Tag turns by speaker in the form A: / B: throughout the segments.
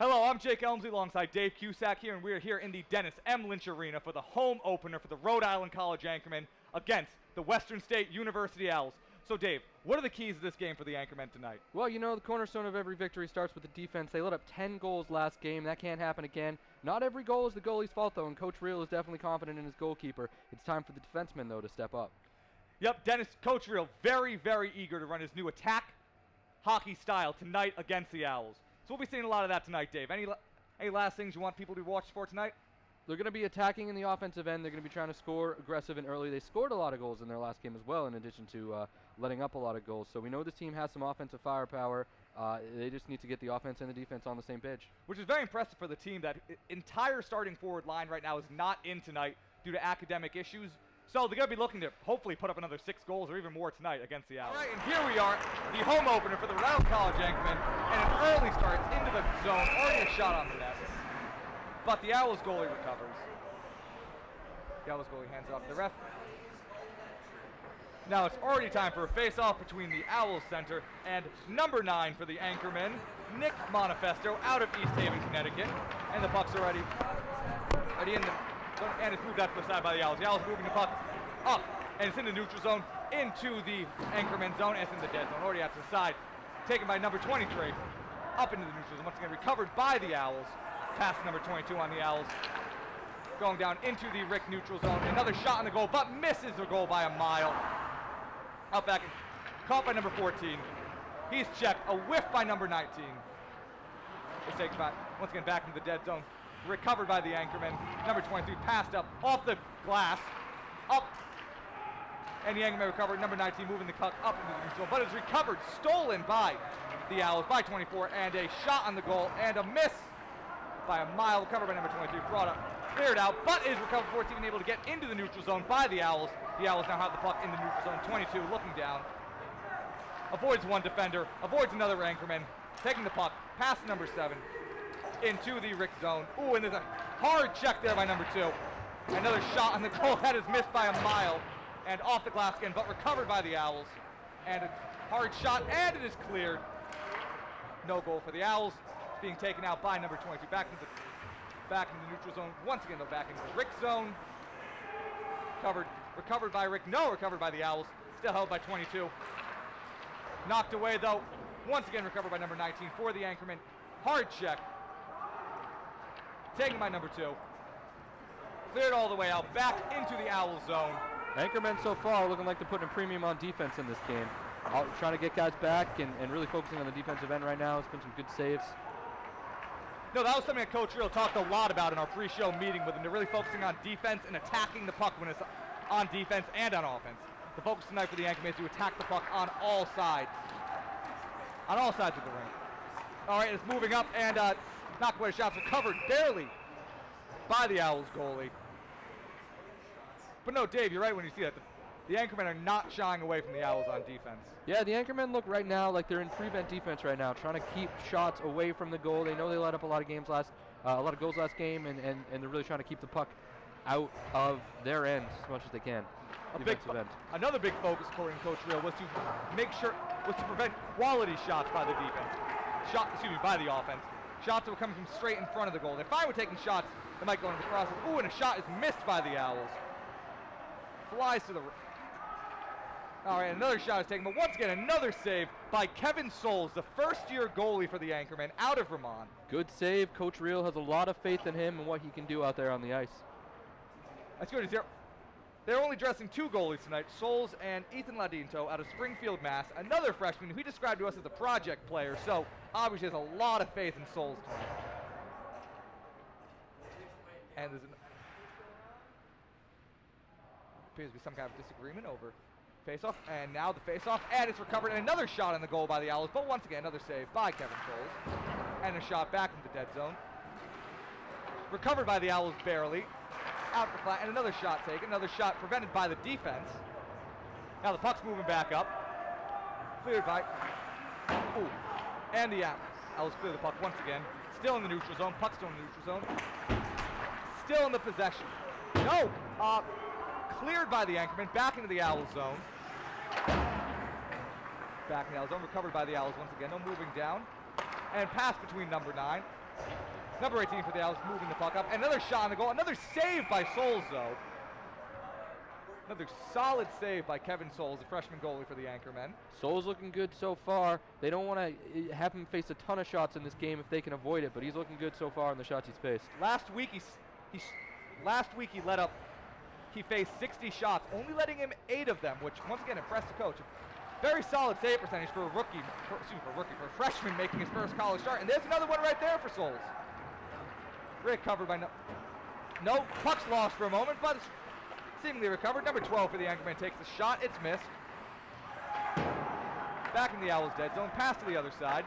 A: Hello, I'm Jake Elmsley alongside Dave Cusack here, and we are here in the Dennis M. Lynch Arena for the home opener for the Rhode Island College Anchormen against the Western State University Owls. So, Dave, what are the keys to this game for the Anchormen tonight?
B: Well, you know, the cornerstone of every victory starts with the defense. They let up 10 goals last game. That can't happen again. Not every goal is the goalie's fault, though, and Coach Reel is definitely confident in his goalkeeper. It's time for the defensemen, though, to step up.
A: Yep, Dennis, Coach Reel, very, very eager to run his new attack hockey style tonight against the Owls. So we'll be seeing a lot of that tonight, Dave. Any last things you want people to watch for tonight?
B: They're going to be attacking in the offensive end. They're going to be trying to score aggressive and early. They scored a lot of goals in their last game as well, in addition to letting up a lot of goals. So we know this team has some offensive firepower. They just need to get the offense and the defense on the same page.
A: Which is very impressive for the team. That entire starting forward line right now is not in tonight due to academic issues. So they're going to be looking to hopefully put up another 6 goals or even more tonight against the Owls. All right, and here we are, the home opener for the Rhode Island College Anchormen, and an early start into the zone, already a shot on the net. But the Owls goalie recovers. The Owls goalie hands it off to the ref. Now it's already time for a face-off between the Owls center and number 9 for the Anchormen, Nick Monifesto, out of East Haven, Connecticut. And the puck's already in the... and it's moved out to the side by the Owls. The Owls moving the puck up, and it's in the neutral zone, into the Anchorman zone, and it's in the dead zone, already out to the side. Taken by number 23, up into the neutral zone, once again recovered by the Owls. Past number 22 on the Owls. Going down into the RIC neutral zone. Another shot on the goal, but misses the goal by a mile. Out back, caught by number 14. He's checked, a whiff by number 19. It's taken back, once again back into the dead zone. Recovered by the Anchorman. Number 23 passed up off the glass. Up. And the Anchorman recovered. Number 19 moving the puck up into the neutral. But it's recovered. Stolen by the Owls by 24. And a shot on the goal. And a miss by a mile. Recovered by number 23. Brought up. Cleared out. But is recovered before it's even able to get into the neutral zone by the Owls. The Owls now have the puck in the neutral zone. 22 looking down. Avoids one defender. Avoids another Anchorman. Taking the puck past number 7. Into the RIC zone. Ooh, and there's a hard check there by number 2. Another shot on the goal. That is missed by a mile. And off the glass again, but recovered by the Owls. And a hard shot, and it is cleared. No goal for the Owls. It's being taken out by number 22. Back into the neutral zone. Once again, though, back into the RIC zone. Recovered by RIC. No, recovered by the Owls. Still held by 22. Knocked away, though. Once again, recovered by number 19 for the Anchorman. Hard check. Taken by number 2. Cleared all the way out, back into the Owl zone.
B: Anchormen so far looking like they're putting a premium on defense in this game. Trying to get guys back and really focusing on the defensive end right now. It's been some good saves.
A: No, that was something that Coach Reel talked a lot about in our pre-show meeting with him. They're really focusing on defense and attacking the puck when it's on defense and on offense. The focus tonight for the Anchormen is to attack the puck on all sides. On all sides of the ring. All right, it's moving up, and not quite a shot, recovered barely by the Owls goalie. But no, Dave, you're right when you see that. The Anchormen are not shying away from the Owls on defense.
B: Yeah, the Anchormen look right now like they're in prevent defense right now, trying to keep shots away from the goal. They know they let up a lot of goals last game, and they're really trying to keep the puck out of their end as much as they can.
A: Another big focus, according to Coach Reel, was to prevent quality shots by the defense. By the offense. Shots that were coming from straight in front of the goal. They're fine with taking shots that might go into the crosses. Ooh, and a shot is missed by the Owls. Flies to the... All right, another shot is taken, but once again, another save by Kevin Souls, the first-year goalie for the Anchormen, out of Vermont.
B: Good save. Coach Reel has a lot of faith in him and what he can do out there on the ice.
A: That's good. They're only dressing 2 goalies tonight, Souls and Ethan Ladinto out of Springfield, Mass. Another freshman who he described to us as a project player, so obviously has a lot of faith in Souls tonight. And there's appears to be some kind of disagreement over face-off, and now the face-off, and it's recovered, and another shot on the goal by the Owls, but once again, another save by Kevin Souls, and a shot back into the dead zone. Recovered by the Owls barely. Out the flat, and another shot taken. Another shot prevented by the defense. Now the puck's moving back up. Cleared by... Ooh. And the Owls clear the puck once again. Still in the neutral zone. Puck still in the neutral zone. Still in the possession. No! Cleared by the Anchorman. Back into the Owls zone. Back in the Owls zone. Recovered by the Owls once again. No moving down. And pass between number 9. Number 18 for the Owls, moving the puck up. Another shot on the goal. Another save by Souls, though. Another solid save by Kevin Souls, the freshman goalie for the Anchormen.
B: Souls looking good so far. They don't want to have him face a ton of shots in this game if they can avoid it, but he's looking good so far in the shots he's faced.
A: Last week he faced 60 shots, only letting him 8 of them, which once again impressed the coach. Very solid save percentage for a for a freshman making his first college start. And there's another one right there for Souls. Rick covered by no puck's lost for a moment, but it's seemingly recovered. Number 12 for the Anchorman takes the shot. It's missed. Back in the Owls' dead zone. Pass to the other side.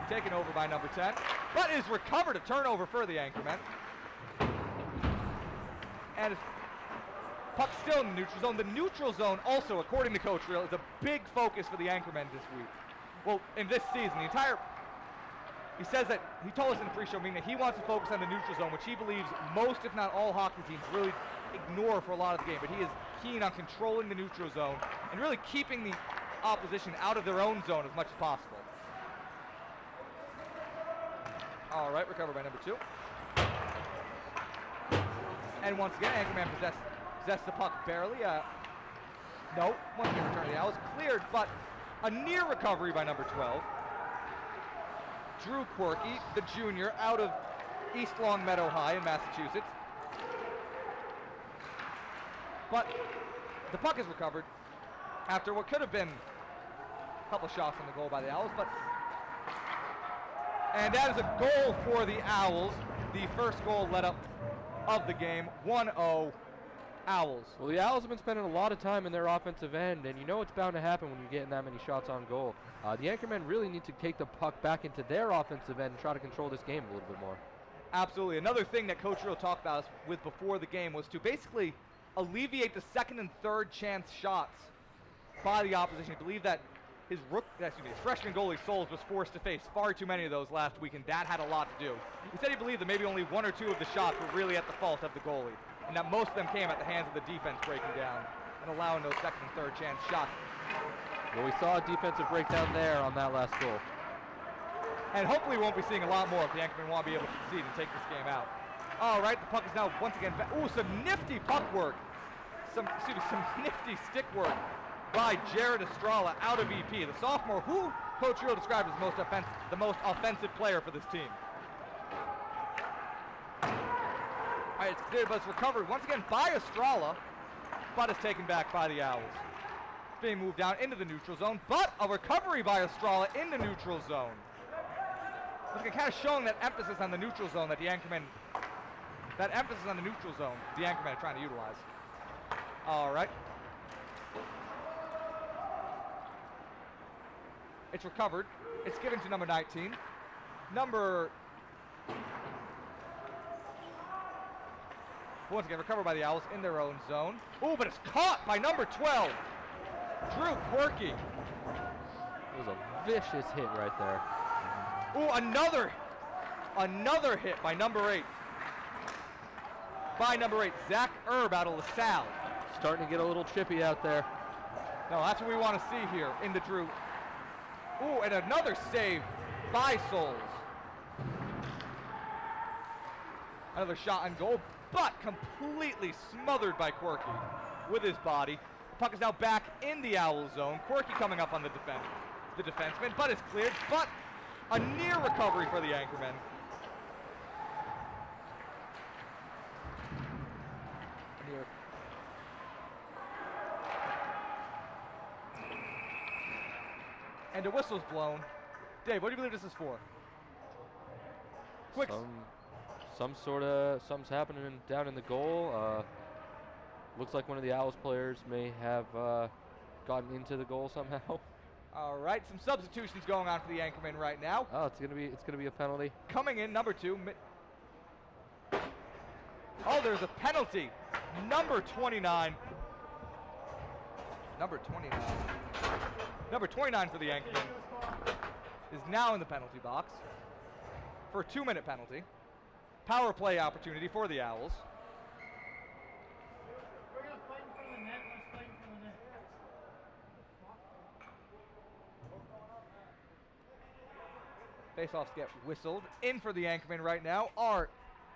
A: Taken over by number 10, but is recovered. A turnover for the Anchormen. And puck still in the neutral zone. The neutral zone also, according to Coach Real, is a big focus for the Anchormen this week. Well, in this season, he says that, he told us in the pre-show meeting that he wants to focus on the neutral zone, which he believes most, if not all, hockey teams really ignore for a lot of the game. But he is keen on controlling the neutral zone and really keeping the opposition out of their own zone as much as possible. All right, recovered by number 2. And once again, Anchorman possessed the puck barely. No, once again return to the Owls. Cleared, but a near recovery by number 12. Drew Quirky, the junior, out of East Longmeadow High in Massachusetts. But the puck is recovered after what could have been a couple shots on the goal by the Owls. And that is a goal for the Owls. The first goal led up of the game, 1-0 Owls.
B: Well, the Owls have been spending a lot of time in their offensive end, and you know it's bound to happen when you're getting that many shots on goal. The Anchormen really need to take the puck back into their offensive end and try to control this game a little bit more.
A: Absolutely. Another thing that Coach Real talked about us with before the game was to basically alleviate the second and third chance shots by the opposition. He believed that his freshman goalie Souls was forced to face far too many of those last week, and that had a lot to do. He said he believed that maybe only 1 or 2 of the shots were really at the fault of the goalie, and that most of them came at the hands of the defense breaking down and allowing those second and third chance shots.
B: Well, we saw a defensive breakdown there on that last goal.
A: And hopefully we won't be seeing a lot more if the Anchormen want to be able to succeed and take this game out. All right, the puck is now once again back. Ooh, some nifty puck work. Some nifty stick work by Jared Estrella out of EP, the sophomore who Coach Real described as the most offensive player for this team. All right, it's cleared, but it's recovered once again by Estrella, but it's taken back by the Owls. It's being moved down into the neutral zone, but a recovery by Estrella in the neutral zone. Once again, kind of showing that emphasis on the neutral zone that the Anchormen, are trying to utilize. All right. It's recovered. It's given to number 19. Once again, recovered by the Owls in their own zone. Ooh, but it's caught by number 12, Drew Quirky.
B: It was a vicious hit right there.
A: Ooh, another hit by number 8. Zach Erb out of LaSalle.
B: Starting to get a little chippy out there.
A: No, that's what we want to see here in the Drew. Ooh, and another save by Souls. Another shot on goal, but completely smothered by Quirky with his body. The puck is now back in the Owl zone. Quirky coming up on the defenseman, but it's cleared. But a near recovery for the Anchormen. And a whistle's blown. Dave, what do you believe this is for? Quick.
B: Something's happening down in the goal. Looks like one of the Owls players may have gotten into the goal somehow.
A: All right, some substitutions going on for the Anchormen right now.
B: Oh, it's gonna be a penalty.
A: Coming in, number 2. Oh, there's a penalty. Number 29 for the Anchormen is now in the penalty box for a 2-minute penalty. Power play opportunity for the Owls. Face-offs get whistled. In for the Anchorman right now are...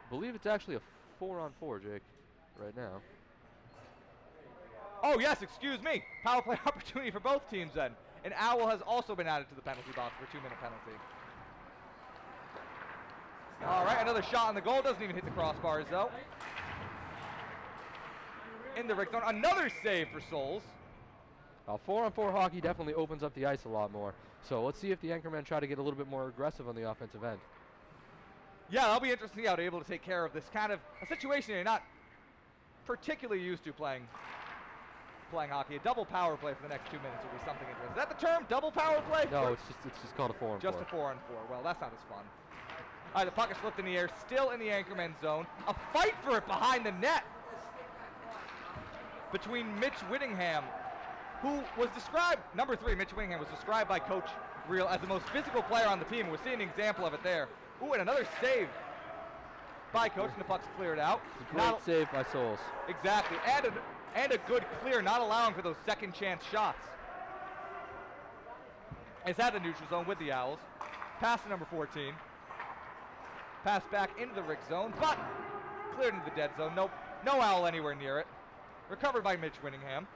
B: I believe it's actually a 4-on-4, Jake, right now.
A: Oh, yes, excuse me. Power play opportunity for both teams then. An Owl has also been added to the penalty box for a 2-minute penalty. All right, another shot on the goal. Doesn't even hit the crossbars, though. In the RIC zone. Another save for Souls.
B: 4-on-4 hockey definitely opens up the ice a lot more. So let's see if the Anchormen try to get a little bit more aggressive on the offensive end.
A: Yeah, that'll be interesting to see how they're able to take care of this kind of a situation they're not particularly used to playing hockey. A double power play for the next 2 minutes will be something interesting. Is that the term, double power play?
B: No, it's just called a 4-on-4.
A: Just a 4-on-4. Well, that's not as fun. All right, the puck is flipped in the air, still in the Anchorman zone. A fight for it behind the net between Mitch Whittingham, who was described, number 3, Mitch Whittingham, was described by Coach Real as the most physical player on the team. We're seeing an example of it there. Ooh, and another save by Coach, and the puck's cleared out.
B: It's a great save by Souls.
A: Exactly, and a good clear, not allowing for those second chance shots. It's at the neutral zone with the Owls. Pass to number 14. Pass back into the RIC zone, but cleared into the dead zone. Nope, no Owl anywhere near it. Recovered by Mitch Whittingham.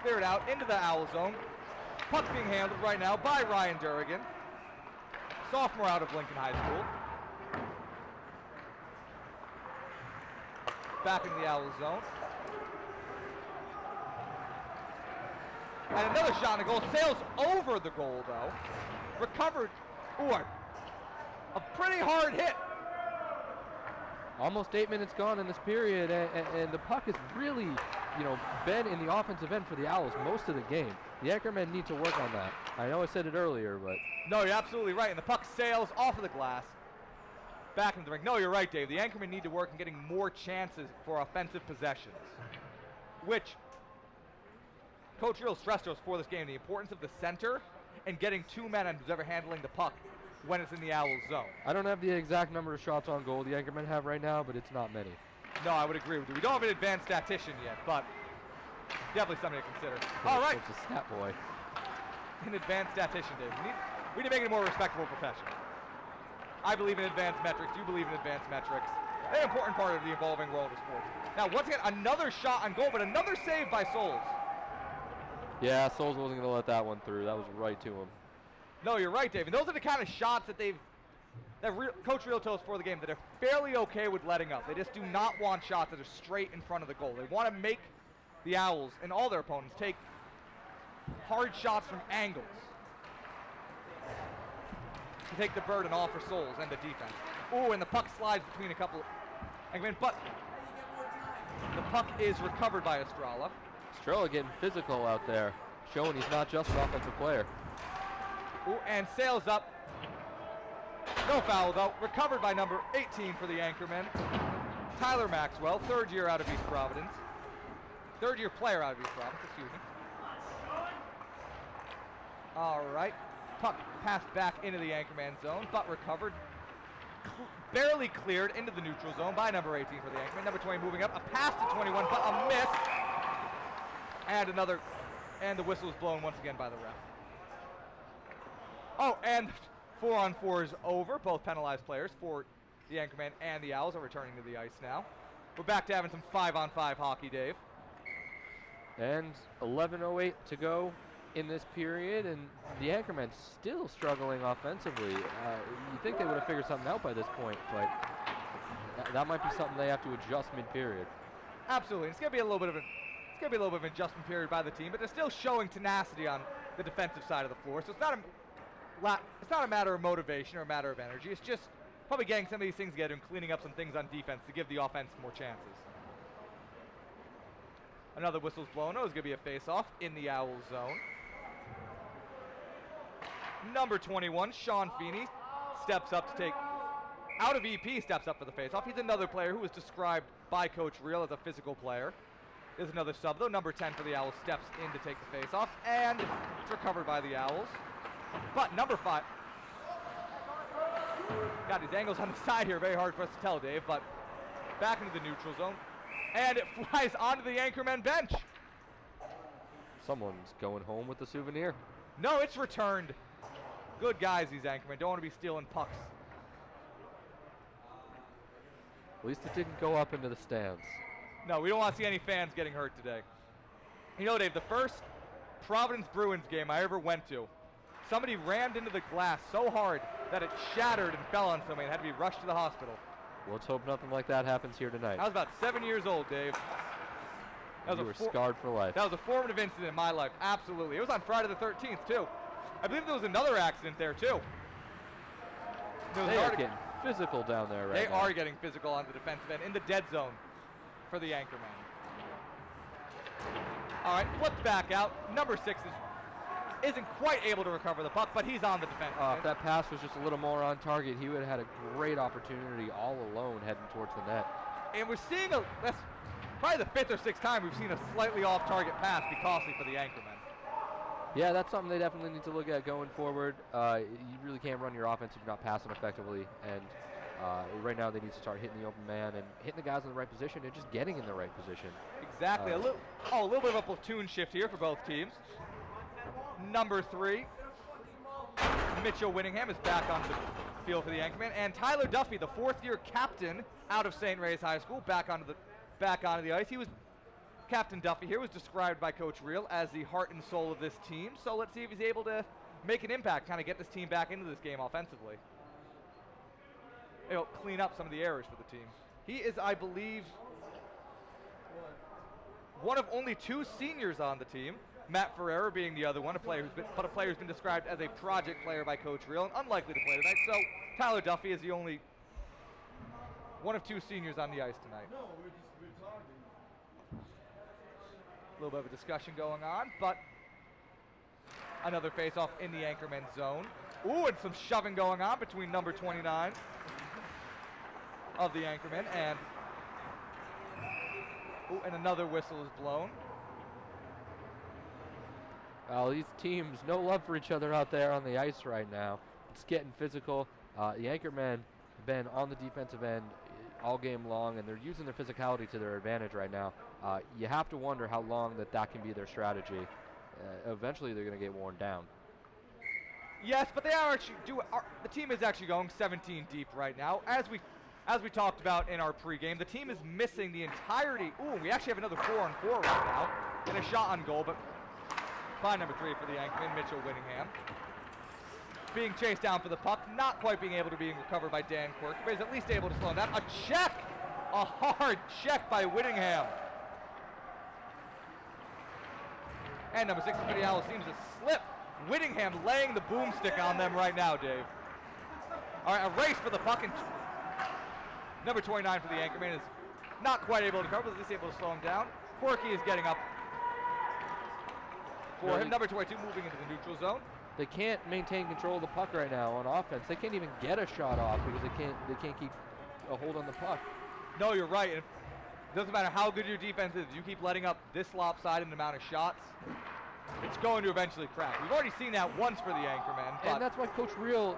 A: Cleared out into the Owl zone. Puck being handled right now by Ryan Durrigan, sophomore out of Lincoln High School. Back in the Owl zone. And another shot on the goal. Sails over the goal, though. Recovered. Ooh, a pretty hard hit.
B: Almost 8 minutes gone in this period, and the puck has really, been in the offensive end for the Owls most of the game. The Anchormen need to work on that. I know I said it earlier, but...
A: No, you're absolutely right, and the puck sails off of the glass. Back into the ring. No, you're right, Dave. The Anchormen need to work on getting more chances for offensive possessions, which Coach Real stressed to us for this game, the importance of the center and getting 2 men and who's ever handling the puck when it's in the Owls zone. I
B: don't have the exact number of shots on goal the Anchormen have right now, but it's not many.
A: No, I would agree with you. We don't have an advanced statistician yet, but definitely something to consider. All right.
B: It's a stat boy.
A: An advanced statistician, Dave. We need to make it a more respectable profession. I believe in advanced metrics. You believe in advanced metrics. An important part of the evolving world of sports. Now, once again, another shot on goal, but another save by Souls.
B: Yeah, Souls wasn't going to let that one through. That was right to him.
A: No, you're right, Dave. And those are the kind of shots that Coach Real told us before the game that are fairly okay with letting up. They just do not want shots that are straight in front of the goal. They want to make the Owls and all their opponents take hard shots from angles to take the burden off for Souls and the defense. Ooh, and the puck slides between a couple. But the puck is recovered by Estrella.
B: Estrella getting physical out there, showing he's not just an offensive player.
A: Ooh, and sails up. No foul, though. Recovered by number 18 for the Anchormen. Tyler Maxwell, third year out of East Providence. Third year player out of East Providence, excuse me. All right. Puck passed back into the Anchorman zone, but recovered. Barely cleared into the neutral zone by number 18 for the Anchorman. Number 20 moving up. A pass to 21, but a miss. And the whistle is blown once again by the ref. Oh, and 4-on-4 is over. Both penalized players for the Anchorman and the Owls are returning to the ice now. We're back to having some 5-on-5 hockey, Dave.
B: And 11:08 to go in this period, and the Anchormen still struggling offensively. You think they would have figured something out by this point, but that might be something they have to adjust mid-period.
A: Absolutely. It's going to be a little bit of an adjustment period by the team, but they're still showing tenacity on the defensive side of the floor. So it's not a matter of motivation or a matter of energy. It's just probably getting some of these things together and cleaning up some things on defense to give the offense more chances. Another whistle's blown. Oh, it's going to be a face-off in the Owl zone. Number 21, Sean Feeney, steps up to take, out of EP, steps up for the face-off. He's another player who was described by Coach Real as a physical player. There's another sub, though. Number 10 for the Owls steps in to take the face-off, and it's recovered by the Owls. But number 5, got these angles on the side here, very hard for us to tell, Dave, but back into the neutral zone, and it flies onto the Anchorman bench.
B: Someone's going home with the souvenir.
A: No, it's returned. Good guys, these anchormen. Don't want to be stealing pucks.
B: At least it didn't go up into the stands.
A: No, we don't want to see any fans getting hurt today. You know, Dave, the first Providence Bruins game I ever went to, somebody rammed into the glass so hard that it shattered and fell on somebody and had to be rushed to the hospital.
B: Well, let's hope nothing like that happens here tonight.
A: I was about 7 years old, Dave.
B: You were scarred for life.
A: That was a formative incident in my life, absolutely. It was on Friday the 13th, too. I believe there was another accident there, too.
B: They are getting physical down there right now.
A: They are getting physical on the defensive end in the dead zone for the anchorman. All right, flipped back out. Number 6 isn't quite able to recover the puck, but he's on the defense.
B: If that pass was just a little more on target, he would have had a great opportunity all alone heading towards the net.
A: And we're seeing that's probably the 5th or 6th time we've seen a slightly off-target pass be costly for the anchorman.
B: Yeah, that's something they definitely need to look at going forward. You really can't run your offense if you're not passing effectively, and right now they need to start hitting the open man and hitting the guys in the right position and just getting in the right position.
A: Exactly. A little bit of a platoon shift here for both teams. Number 3, Mitchell Winningham is back on the field for the anchorman, and Tyler Duffy, the 4th-year captain out of St. Ray's High School, back onto the ice. He was Captain Duffy here was described by Coach Reel as the heart and soul of this team. So let's see if he's able to make an impact, kind of get this team back into this game offensively. He'll clean up some of the errors for the team. He is, I believe, one of only 2 seniors on the team. Matt Ferreira being the other one, a player who's been described as a project player by Coach Reel and unlikely to play tonight. So Tyler Duffy is the only one of 2 seniors on the ice tonight. A little bit of a discussion going on, but another face-off in the anchorman zone. Ooh, and some shoving going on between number 29 of the anchorman and another whistle is blown.
B: Well, these teams, no love for each other out there on the ice right now. It's getting physical. The anchormen have been on the defensive end all game long, and they're using their physicality to their advantage right now. You have to wonder how long that can be their strategy. Eventually, they're going to get worn down.
A: Yes, but they are actually the team is actually going 17 deep right now. As we talked about in our pregame, the team is missing the entirety. Ooh, we actually have another 4-on-4 right now, and a shot on goal, but by number 3 for the anchorman, Mitchell Winningham. Being chased down for the puck, not quite being able to be recovered by Dan Quirk, but is at least able to slow him down. A check! A hard check by Winningham. And number 6 for the Owls seems to slip. Winningham laying the boomstick on them right now, Dave. All right, a race for the puck, and number 29 for the anchorman is not quite able to cover, but at least able to slow him down. Quirky is getting up for him. Number 22 moving into the neutral zone.
B: They can't maintain control of the puck right now on offense. They can't even get a shot off because they can't keep a hold on the puck.
A: No, you're right. It doesn't matter how good your defense is. You keep letting up this lopsided amount of shots, it's going to eventually crack. We've already seen that once for the anchorman.
B: And that's why Coach Reel,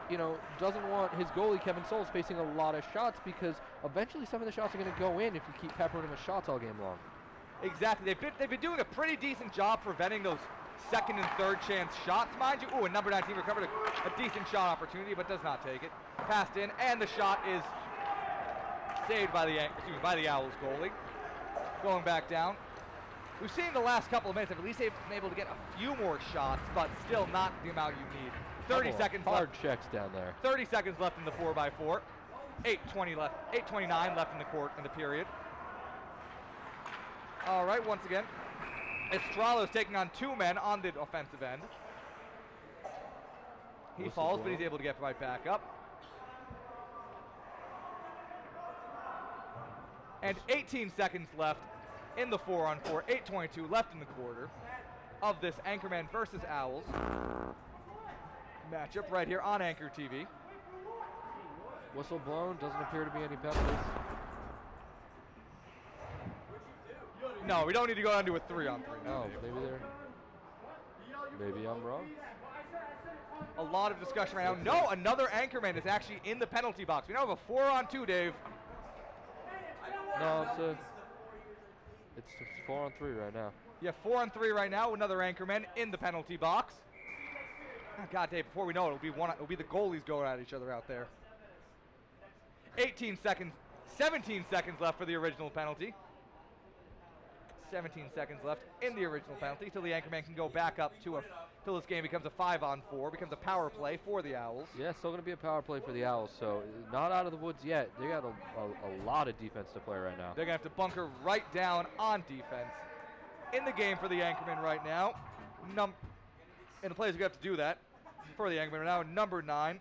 B: doesn't want his goalie Kevin Souls facing a lot of shots, because eventually some of the shots are going to go in if you keep peppering him with shots all game long.
A: Exactly. They've been doing a pretty decent job preventing those second and third chance shots, mind you. Ooh, and number 19 recovered a decent shot opportunity, but does not take it. Passed in, and the shot is saved by the Owls goalie. Going back down. We've seen the last couple of minutes, at least they've been able to get a few more shots, but still not the amount you need. 30 seconds
B: hard
A: left.
B: checks down there.
A: 30 seconds left in the 4x4. 8:20 left. 8:29 left in the period. All right, once again, Estralo is taking on 2 men on the offensive end. He falls, but he's able to get right back up. And 18 seconds left in the 4-on-4. 8:22 left in the quarter of this Anchorman versus Owls matchup right here on Anchor TV.
B: Whistle blown, doesn't appear to be any penalties.
A: No, we don't need to go down to a 3-on-3.
B: No, maybe I'm wrong.
A: A lot of discussion right now. No, another Anchorman is actually in the penalty box. We now have a 4-on-2, Dave.
B: No, it's 4-on-3 right now.
A: Yeah, 4-on-3 right now. Another Anchorman in the penalty box. God, Dave, before we know it, it'll be the goalies going at each other out there. 17 seconds left for the original penalty. 17 seconds left in the original penalty till the Anchorman can go back up till this game becomes a 5-on-4, becomes a power play for the Owls.
B: Yeah, still going to be a power play for the Owls, so not out of the woods yet. They got a lot of defense to play right now.
A: They're going to have to bunker right down on defense. In the game for the Anchorman right now, and the players who have to do that for the Anchorman right now, number 9,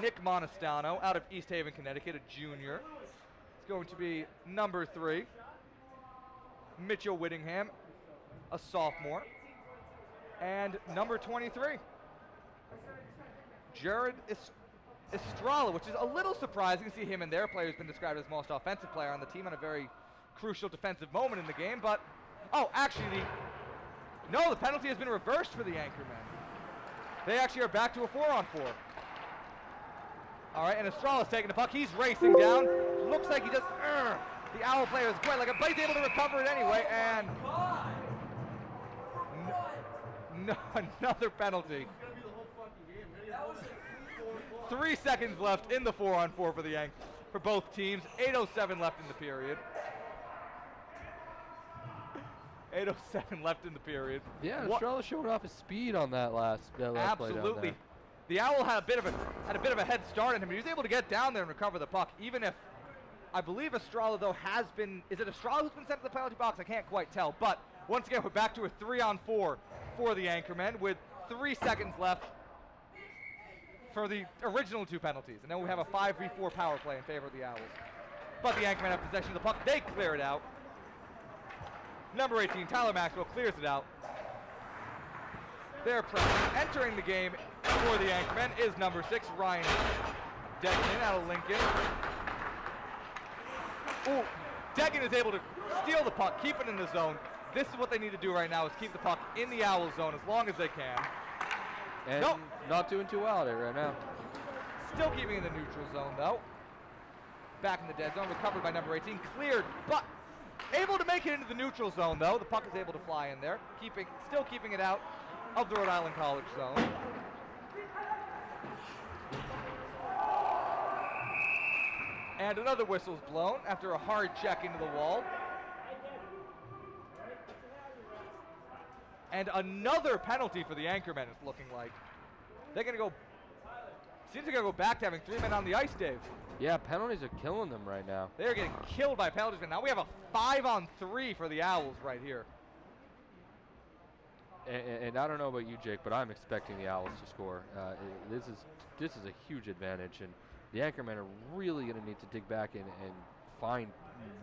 A: Nick Monastano out of East Haven, Connecticut, a junior. It's going to be number 3, Mitchell Whittingham, a sophomore. And number 23, Jared Estrella, which is a little surprising to see him and their player who's been described as most offensive player on the team on a very crucial defensive moment in the game. But, actually, the penalty has been reversed for the Anchormen. They actually are back to a 4-on-4. All right, and Estrella's taking the puck. He's racing down. Looks like he just, the Owl player is quite like it, but he's able to recover it anyway, and another penalty. 3 seconds left in the 4-on-4 for both teams. 8:07 left in the period. 8:07 left in the period.
B: Yeah, Estrella showed off his speed on that last play down
A: Absolutely.
B: there.
A: The Owl had a bit of a head start on him. He was able to get down there and recover the puck, even if I believe Estrella, though, is it Estrella who's been sent to the penalty box? I can't quite tell. But once again, we're back to a 3-on-4 for the Anchormen with 3 seconds left for the original 2 penalties. And then we have a 5v4 power play in favor of the Owls. But the Anchormen have possession of the puck. They clear it out. Number 18, Tyler Maxwell, clears it out. Their pressure entering the game for the Anchormen is number 6, Ryan Degnan out of Lincoln. Ooh, Degnan is able to steal the puck, keep it in the zone. This is what they need to do right now, is keep the puck in the Owl zone as long as they can.
B: And not doing too well at it right now.
A: Still keeping in the neutral zone, though. Back in the dead zone, recovered by number 18, cleared, but able to make it into the neutral zone, though. The puck is able to fly in there, still keeping it out of the Rhode Island College zone. And another whistle's blown after a hard check into the wall. And another penalty for the Anchormen, it's looking like. They're going to go, seems they're going to go back to having 3 men on the ice, Dave.
B: Yeah, penalties are killing them right now.
A: They're getting killed by penalties, and now we have a 5-on-3 for the Owls right here.
B: And I don't know about you, Jake, but I'm expecting the Owls to score. This is a huge advantage, and the Anchormen are really going to need to dig back and find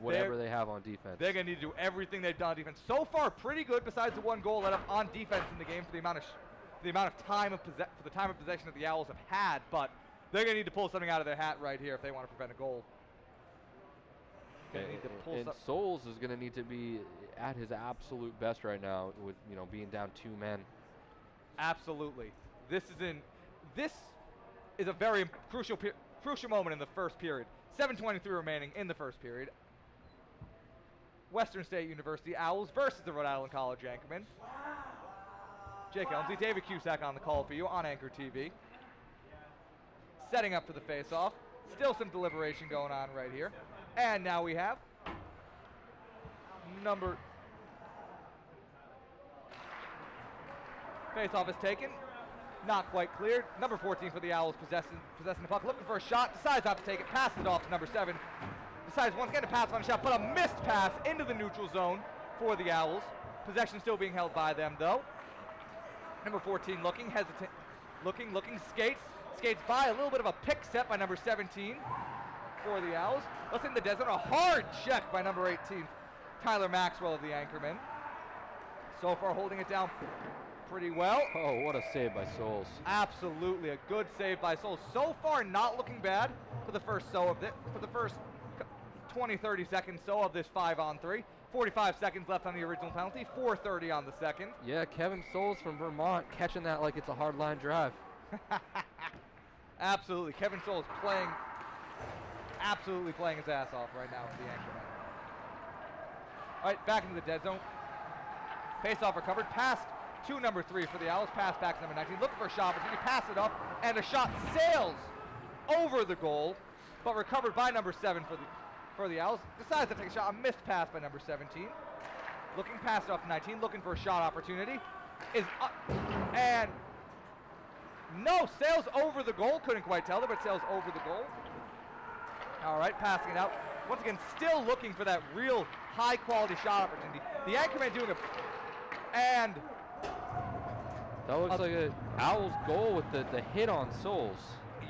B: whatever they have on defense.
A: They're going to need to do everything they've done on defense. So far, pretty good. Besides the 1 goal let up on defense in the game for the amount of time of possession that the Owls have had. But they're going to need to pull something out of their hat right here if they want to prevent a goal.
B: And Souls is going to need to be at his absolute best right now with being down 2 men.
A: Absolutely. This is a very crucial moment in the first period. 7:23 remaining in the first period. Western State University Owls versus the Rhode Island College Anchormen. Jake Elmsley, David Cusack on the call for you on Anchor TV. Setting up for the face-off. Still some deliberation going on right here. And now we have face-off is taken. Not quite cleared. Number 14 for the Owls possessing the puck. Looking for a shot. Decides not to take it. Passes it off to number 7. Decides once again to pass on a shot, but a missed pass into the neutral zone for the Owls. Possession still being held by them, though. Number 14 looking, hesitant, looking, skates by. A little bit of a pick set by number 17 for the Owls. Let's in the desert. A hard check by number 18, Tyler Maxwell of the Anchormen. So far holding it down pretty well.
B: Oh, what a save by Souls.
A: Absolutely, a good save by Souls. So far not looking bad for the first 20-30 seconds of this 5-on-3. 45 seconds left on the original penalty, 4:30 on the second.
B: Yeah, Kevin Souls from Vermont catching that like it's a hard line drive.
A: Absolutely, Kevin Souls playing his ass off right now for the Anchormen. All right, back into the dead zone. Face-off recovered, passed to number 3 for the Owls. Pass back to number 19. Looking for a shot opportunity. Pass it up, and a shot sails over the goal, but recovered by number 7 for the Owls. Decides to take a shot. A missed pass by number 17. Looking past it off to 19. Looking for a shot opportunity. Is up, and no, sails over the goal. Couldn't quite tell there, but sails over the goal. All right, passing it out. Once again, still looking for that real high-quality shot opportunity. The anchorman doing and
B: that looks like an Owls goal with the hit on Souls.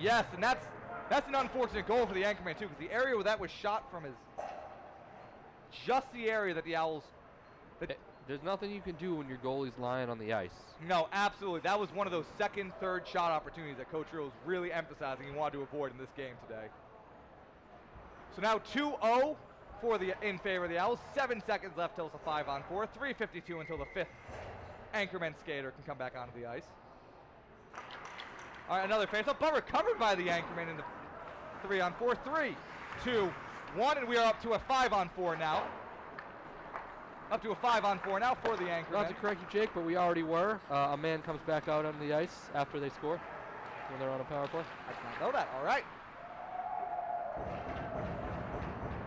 A: Yes, and that's an unfortunate goal for the anchorman too, because the area where that was shot from is just the area that the Owls.
B: There's nothing you can do when your goalie's lying on the ice.
A: No, absolutely. That was one of those second, third shot opportunities that Coach Rill was really emphasizing he wanted to avoid in this game today. So now 2-0 in favor of the Owls. 7 seconds left till it's a 5-on-4. 3:52 until the 5th anchorman skater can come back onto the ice. All right, another face-off, but recovered by the anchorman in the 3-on-4. 3, 2, 1, and we are up to a 5-on-4 now. Up to a 5-on-4 now for the anchorman.
B: Not to correct you, Jake, but we already were. A man comes back out on the ice after they score when they're on a power play.
A: I did not know that. All right.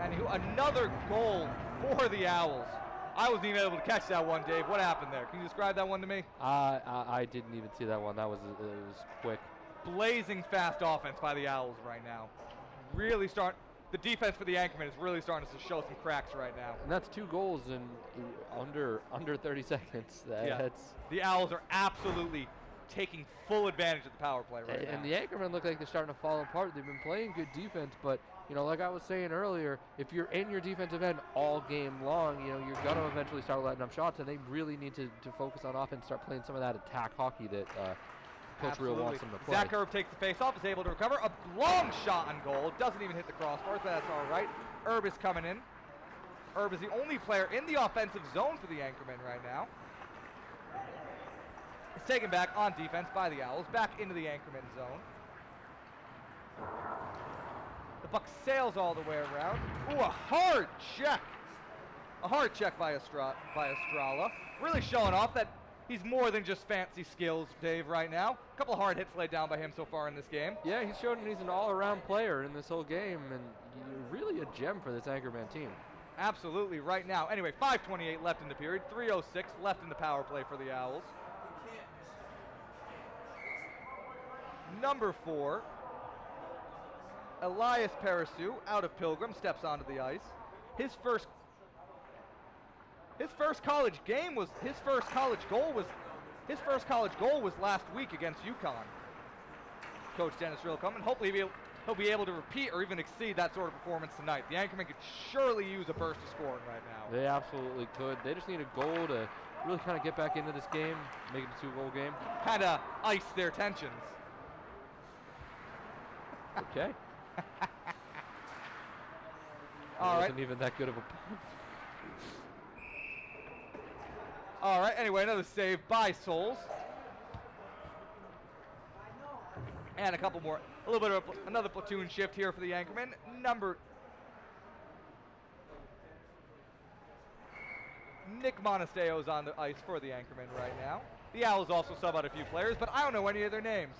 A: And another goal for the Owls. I wasn't even able to catch that one, Dave. What happened there? Can you describe that one to me?
B: I didn't even see that one. It was quick.
A: Blazing fast offense by the Owls right now. The defense for the anchorman is really starting to show some cracks right now.
B: And that's 2 goals in under 30 seconds.
A: The Owls are absolutely taking full advantage of the power play right now.
B: And the anchormen look like they're starting to fall apart. They've been playing good defense, but like I was saying earlier, if you're in your defensive end all game long, you're going to eventually start letting up shots, and they really need to focus on offense, start playing some of that attack hockey that Coach Rill wants them to play.
A: Zach Erb takes the face-off, is able to recover. A long shot on goal. Doesn't even hit the crossbars, but that's all right. Erb is coming in. Erb is the only player in the offensive zone for the anchorman right now. It's taken back on defense by the Owls, back into the anchorman zone. The puck sails all the way around. Ooh, a hard check. A hard check by Estrella. Really showing off that he's more than just fancy skills, Dave, right now. A couple of hard hits laid down by him so far in this game.
B: Yeah, he's shown he's an all-around player in this whole game, and really a gem for this anchorman team.
A: Absolutely, right now. Anyway, 5:28 left in the period. 3:06 left in the power play for the Owls. Number 4, Elias Parasu, out of Pilgrim, steps onto the ice. His first college goal was last week against UConn. Coach Dennis Rill coming. Hopefully he'll be able to repeat or even exceed that sort of performance tonight. The anchorman could surely use a burst of scoring right now.
B: They absolutely could. They just need a goal to really kind of get back into this game, make it a 2-goal game.
A: Kind of ice their tensions.
B: Okay.
A: All right.
B: Wasn't even that good of a point.
A: All right. Anyway, another save by Souls. And a couple more. A little bit of another platoon shift here for the anchorman. Nick Monasteo's on the ice for the anchorman right now. The Owls also sub out a few players, but I don't know any of their names.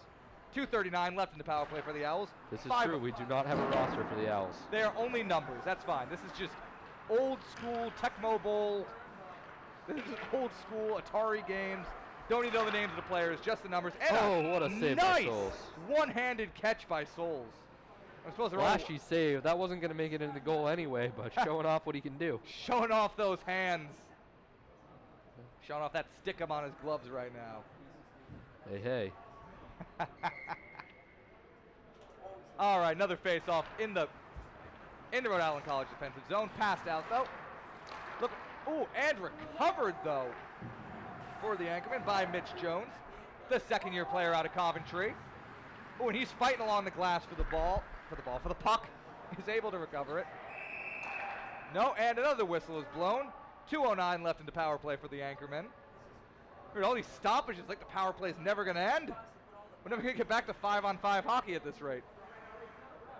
A: 2:39 left in the power play for the Owls.
B: This is true. We do not have a roster for the Owls.
A: They are only numbers. That's fine. This is just old school Tecmo Bowl. This is old school Atari games. Don't even know the names of the players, just the numbers. And
B: what a save
A: nice
B: by Souls.
A: One-handed catch by Souls. I'm supposed to
B: flashy save. That wasn't going to make it into the goal anyway, but showing off what he can do.
A: Showing off those hands. Showing off that stick-em on his gloves right now.
B: Hey.
A: All right, another face-off in the Rhode Island College defensive zone. Passed out, though. Look, and recovered, though, for the anchorman by Mitch Jones, the second-year player out of Coventry. And he's fighting along the glass for the puck. He's able to recover it. No, and another whistle is blown. 2:09 left in the power play for the anchorman. All these stoppages, like the power play is never going to end. We're never going to get back to 5-on-5 hockey at this rate.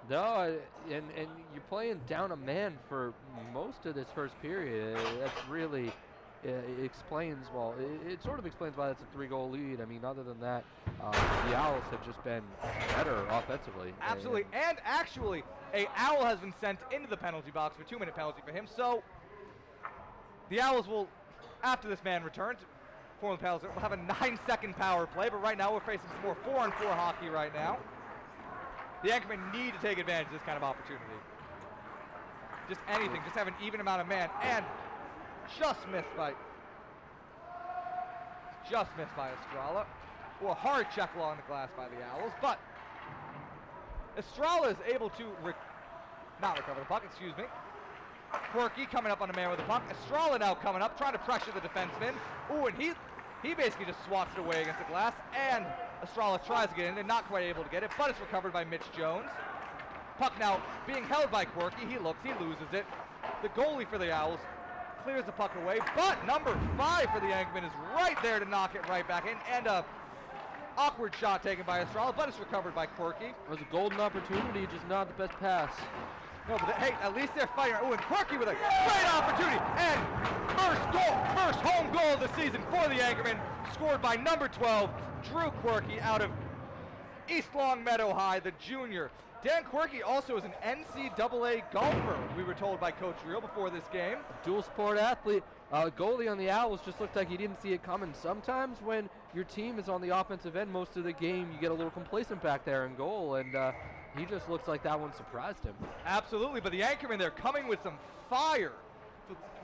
B: No, and you're playing down a man for most of this first period. That's really it explains, well, it sort of explains why it's a 3-goal lead. I mean, other than that, the Owls have just been better offensively.
A: Absolutely, and actually, a Owl has been sent into the penalty box for 2-minute penalty for him, so the Owls will, after this man returns, form the penalty, we'll have a 9-second power play, but right now we're facing some more 4-on-4 hockey right now. The Anchormen need to take advantage of this kind of opportunity. Just anything, just have an even amount of man, and just missed by Estrella. Well, a hard check along the glass by the Owls, but Estrella is able to not recover the puck, excuse me. Quirky coming up on a man with the puck. Estrella now coming up, trying to pressure the defenseman. Ooh, and he basically just swats it away against the glass, and Estrella tries to get in and not quite able to get it, but it's recovered by Mitch Jones. Puck now being held by Quirky. He looks, he loses it. The goalie for the Owls clears the puck away, but number 5 for the Anchormen is right there to knock it right back in, and a awkward shot taken by Estrella, but it's recovered by Quirky.
B: It was a golden opportunity, just not the best pass.
A: No, but hey, at least they're fighting. Oh, and Quirky with a great opportunity, and first home goal of the season for the Anchormen, scored by number 12, Drew Quirky out of East Longmeadow High, the junior. Dan Quirky also is an NCAA golfer, we were told by Coach Reel before this game.
B: Dual sport athlete. Goalie on the Owls just looked like he didn't see it coming. Sometimes when your team is on the offensive end most of the game, you get a little complacent back there in goal, and he just looks like that one surprised him.
A: Absolutely, but the Anchormen, they're coming with some fire.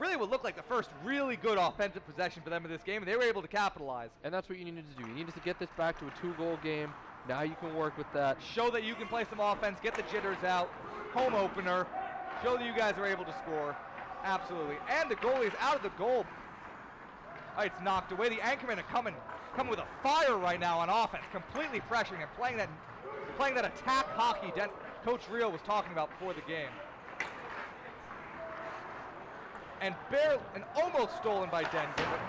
A: Really what looked like the first really good offensive possession for them in this game, and they were able to capitalize.
B: And that's what you needed to do. You needed to get this back to a 2-goal game. Now you can work with that.
A: Show that you can play some offense, get the jitters out, home opener, show that you guys are able to score. Absolutely. And the goalie is out of the goal. It's knocked away. The Anchormen are coming with a fire right now on offense, completely pressuring and playing that attack hockey Coach Reel was talking about before the game. And almost stolen by Denver, but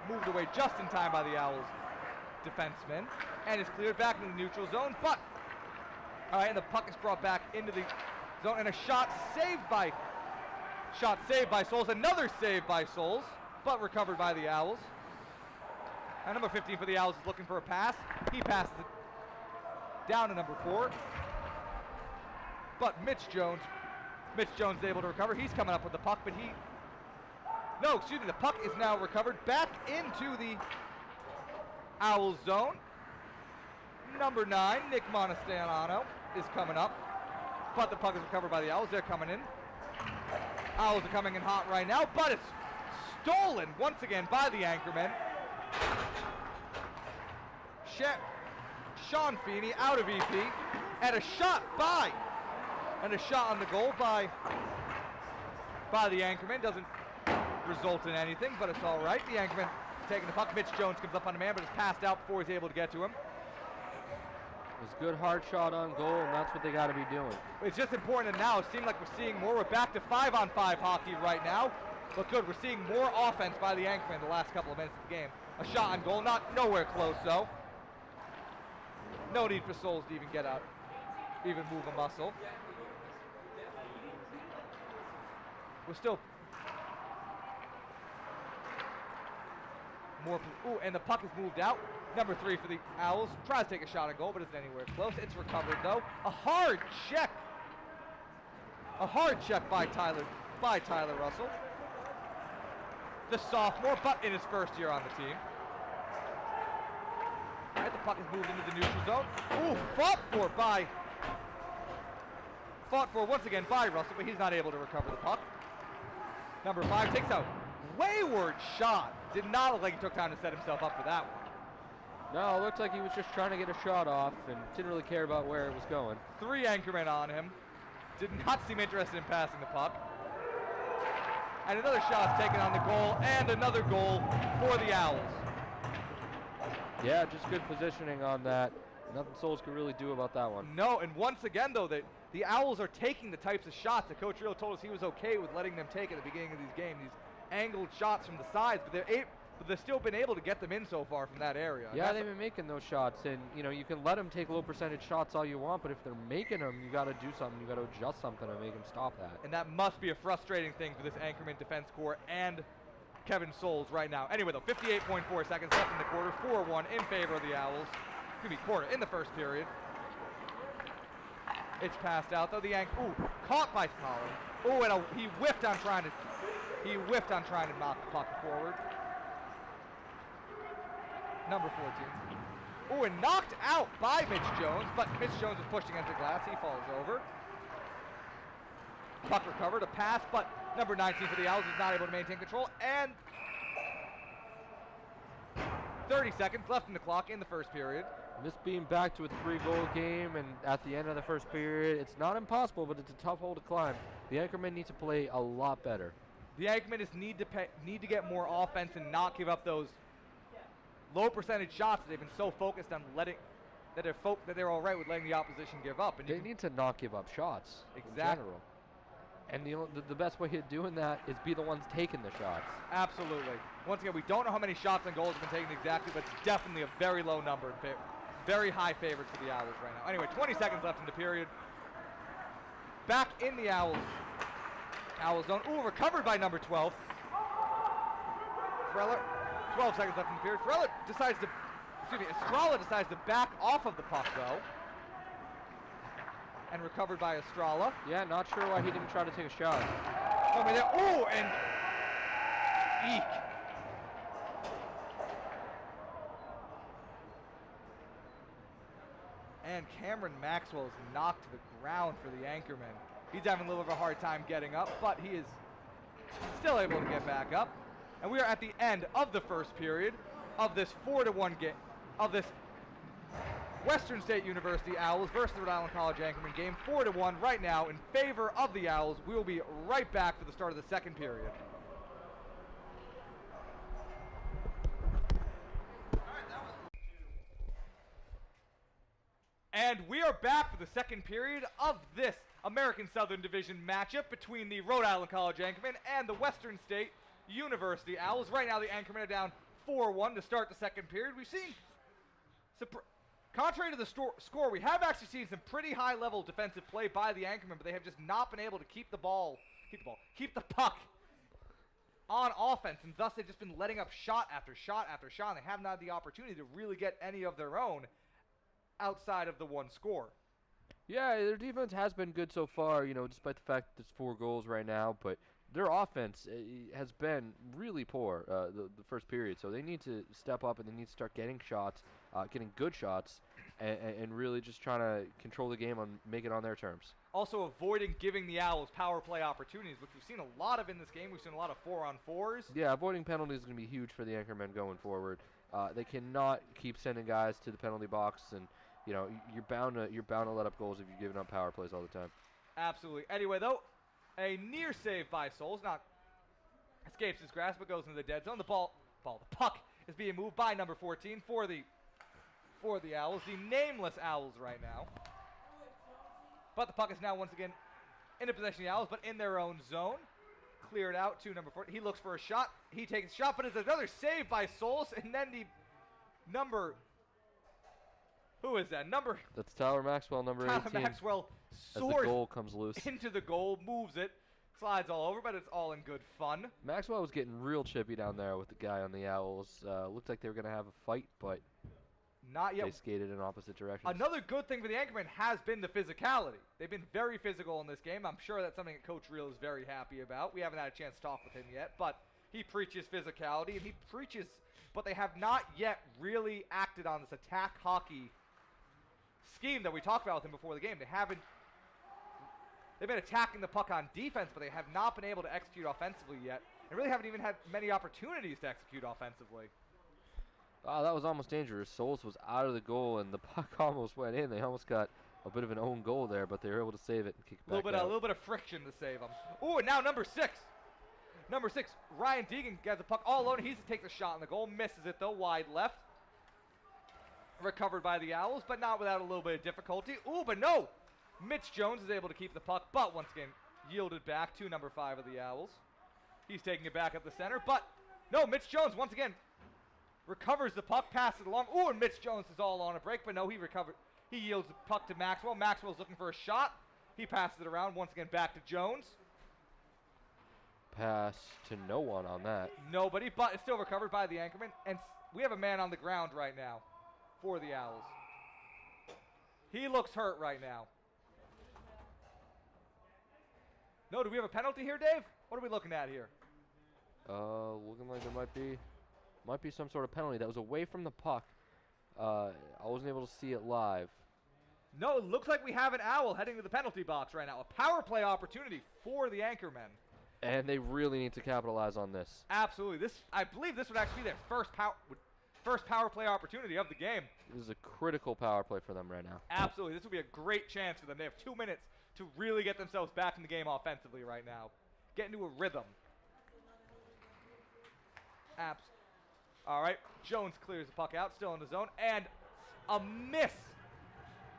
A: moved away just in time by the Owls defenseman, and is cleared back into the neutral zone, but all right, and the puck is brought back into the zone, and a shot saved by Souls, another save by Souls, but recovered by the Owls. And number 15 for the Owls is looking for a pass. He passes it down to number 4, but Mitch Jones is able to recover. He's coming up with the puck, but the puck is now recovered back into the Owls zone. Number 9, Nick Monastiano, is coming up, but the puck is recovered by the Owls. They're coming in. Owls are coming in hot right now, but it's stolen once again by the Anchormen. Sean Feeney out of EP, and a shot on the goal by the Anchormen. Doesn't result in anything, but it's all right. The Anchormen taking the puck. Mitch Jones comes up on a man, but is passed out before he's able to get to him.
B: It was a good hard shot on goal, and that's what they got to be doing.
A: It's just important now. It seems like we're seeing more. We're back to 5-on-5 hockey right now. But good, we're seeing more offense by the Anchormen the last couple of minutes of the game. A shot on goal, nowhere close though. No need for Souls to even get out, even move a muscle. We're still more. Ooh, and the puck is moved out. Number 3 for the Owls tries to take a shot at goal, but isn't anywhere close. It's recovered though. A hard check by Tyler Russell, the sophomore, but in his first year on the team. All right, the puck is moved into the neutral zone. Ooh, fought for once again by Russell, but he's not able to recover the puck. Number 5 takes a wayward shot. Did not look like he took time to set himself up for that one.
B: No, it looked like he was just trying to get a shot off and didn't really care about where it was going.
A: 3 Anchormen on him. Did not seem interested in passing the puck. And another shot taken on the goal, and another goal for the Owls.
B: Yeah, just good positioning on that. Nothing Souls could really do about that one.
A: No, and once again, though, the Owls are taking the types of shots that Coach Reel told us he was okay with letting them take at the beginning of these games. These angled shots from the sides, but they've still been able to get them in so far from that area.
B: Yeah, they've been making those shots, and you can let them take low percentage shots all you want, but if they're making them, you got to do something. You got to adjust something to make them stop that.
A: And that must be a frustrating thing for this Anchorman defense core and Kevin Souls right now. Anyway, though, 58.4 seconds left in the quarter, 4-1 in favor of the Owls. Excuse me, quarter in the first period. It's passed out though. The caught by Collins. Oh, and he whiffed on trying to knock the puck forward. Number 14. Oh, and knocked out by Mitch Jones, but Mitch Jones is pushed against the glass. He falls over. Puck recovered, a pass, but number 19 for the Owls is not able to maintain control. And 30 seconds left in the clock in the first period.
B: This being back to a 3-goal game and at the end of the first period, it's not impossible, but it's a tough hole to climb. The Anchormen need to play a lot better.
A: The Anchormen need to get more offense and not give up those low percentage shots that they've been so focused on letting that they're all right with letting the opposition give up. And
B: they need to not give up shots.
A: Exactly.
B: In general. And the best way of doing that is be the ones taking the shots.
A: Absolutely. Once again, we don't know how many shots and goals have been taken exactly, but it's definitely a very low number. Very high favorites for the Owls right now. Anyway, 20 seconds left in the period. Back in the Owls zone. Ooh, recovered by number 12. Freller, 12 seconds left in the period. Freller Estrella decides to back off of the puck though. And recovered by Estrella.
B: Yeah, not sure why he didn't try to take a shot.
A: Oh, and eek. And Cameron Maxwell is knocked to the ground for the Anchorman. He's having a little bit of a hard time getting up, but he is still able to get back up. And we are at the end of the first period of this 4-1 game, of this Western State University Owls versus the Rhode Island College Anchorman game. 4-1 right now in favor of the Owls. We will be right back for the start of the second period. And we are back for the second period of this American Southern Division matchup between the Rhode Island College Anchormen and the Western State University Owls. Right now the Anchormen are down 4-1 to start the second period. We've seen, contrary to the score, we have actually seen some pretty high-level defensive play by the Anchormen, but they have just not been able to keep the puck on offense, and thus they've just been letting up shot after shot after shot, and they haven't had the opportunity to really get any of their own outside of the one score.
B: Yeah, their defense has been good so far, despite the fact that it's 4 goals right now, but their offense has been really poor the first period, so they need to step up and they need to start getting shots, getting good shots, and really just trying to control the game and make it on their terms.
A: Also avoiding giving the Owls power play opportunities, which we've seen a lot of in this game. We've seen a lot of 4-on-4s.
B: Yeah, avoiding penalties is going to be huge for the Anchormen going forward. They cannot keep sending guys to the penalty box, and you're bound to let up goals if you're giving up power plays all the time.
A: Absolutely. Anyway, though, a near save by Souls, not escapes his grasp, but goes into the dead zone. The puck is being moved by number 14 for the Owls, the nameless Owls right now. But the puck is now once again in the possession of the Owls, but in their own zone. Cleared out to number 14. He looks for a shot. He takes a shot, but it's another save by Souls, and then the number. Who is that?
B: That's Tyler Maxwell, number 18.
A: Tyler Maxwell soars
B: as the goal comes loose
A: into the goal, moves it, slides all over, but it's all in good fun.
B: Maxwell was getting real chippy down there with the guy on the Owls. Looked like they were going to have a fight, but
A: not yet.
B: They skated in opposite directions.
A: Another good thing for the Anchormen has been the physicality. They've been very physical in this game. I'm sure that's something that Coach Reel is very happy about. We haven't had a chance to talk with him yet, but he preaches physicality, and he preaches, but they have not yet really acted on this attack hockey scheme that we talked about with him before the game. They've been attacking the puck on defense, but they have not been able to execute offensively yet, and really haven't even had many opportunities to execute offensively.
B: Oh, that was almost dangerous. Souls was out of the goal, and the puck almost went in. They almost got a bit of an own goal there, but they were able to save it and kick it back out.
A: A little bit of friction to save them. Ooh, and now number 6. Number 6, Ryan Deegan gets the puck all alone. He takes a shot in the goal, misses it though, wide left. Recovered by the Owls, but not without a little bit of difficulty. Ooh, but no! Mitch Jones is able to keep the puck, but once again, yielded back to number 5 of the Owls. He's taking it back up the center, but no, Mitch Jones, once again, recovers the puck, passes it along. Ooh, and Mitch Jones is all on a break, but no, he recovered. He yields the puck to Maxwell. Maxwell's looking for a shot. He passes it around, once again, back to Jones.
B: pass to no one on that.
A: Nobody, but it's still recovered by the anchorman. And we have a man on the ground right now for the Owls. He looks hurt right now. No, do we have a penalty here, Dave? What are we looking at here?
B: Looking like there might be some sort of penalty. That was away from the puck. I wasn't able to see it live.
A: No, it looks like we have an Owl heading to the penalty box right now. A power play opportunity for the anchormen.
B: And they really need to capitalize on this.
A: Absolutely. I believe this would actually be their first power play opportunity of the game.
B: This is a critical power play for them right now.
A: Absolutely. This would be a great chance for them. They have 2 minutes to really get themselves back in the game offensively right now. Get into a rhythm. All right. Jones clears the puck out, still in the zone. And a miss.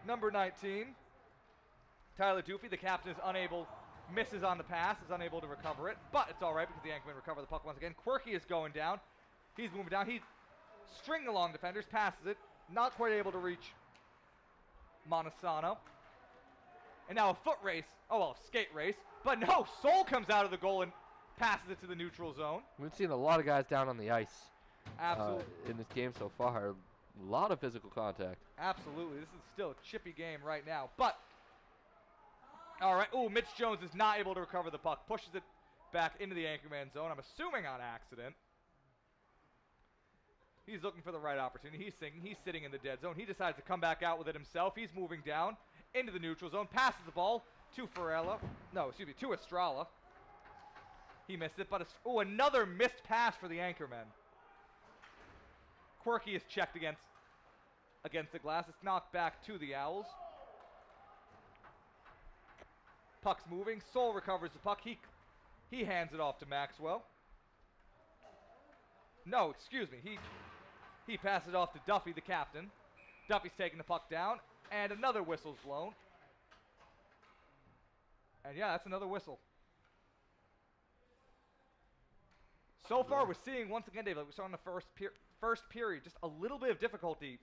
A: Number 19. Tyler Doofy, the captain, is unable, misses on the pass, is unable to recover it. But it's all right because the Anchormen recover the puck once again. Quirky is going down. He's moving down. He's stringing along defenders, passes it. Not quite able to reach Montesano. And now a foot race. Oh, well, skate race. But no, Soul comes out of the goal and passes it to the neutral zone.
B: We've seen a lot of guys down on the ice.
A: Absolutely.
B: In this game so far. A lot of physical contact.
A: Absolutely. This is still a chippy game right now. But, all right. Oh, Mitch Jones is not able to recover the puck. Pushes it back into the anchorman zone. I'm assuming on accident. He's looking for the right opportunity. He's sitting in the dead zone. He decides to come back out with it himself. He's moving down into the neutral zone. Passes the ball to to Estrella. He missed it, but another missed pass for the anchorman. Quirky is checked against the glass. It's knocked back to the Owls. Puck's moving. Soul recovers the puck. He hands it off to Maxwell. No, excuse me. He passes it off to Duffy, the captain. Duffy's taking the puck down, and another whistle's blown. And yeah, that's another whistle. So far, we're seeing once again, Dave, like we saw in the first period, just a little bit of difficulty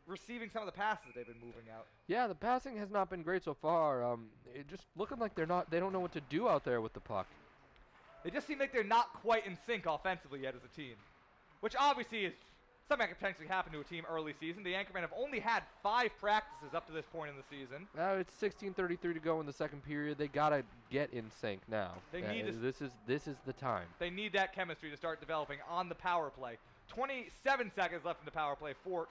A: receiving some of the passes they've been moving out.
B: Yeah, the passing has not been great so far. It just looking like they don't know what to do out there with the puck.
A: They just seem like they're not quite in sync offensively yet as a team, which obviously is something that could potentially happen to a team early season. The Anchormen have only had 5 practices up to this point in the season.
B: It's 16:33 to go in the second period. They gotta get in sync now. This is the time.
A: They need that chemistry to start developing on the power play. 27 seconds left in the power play for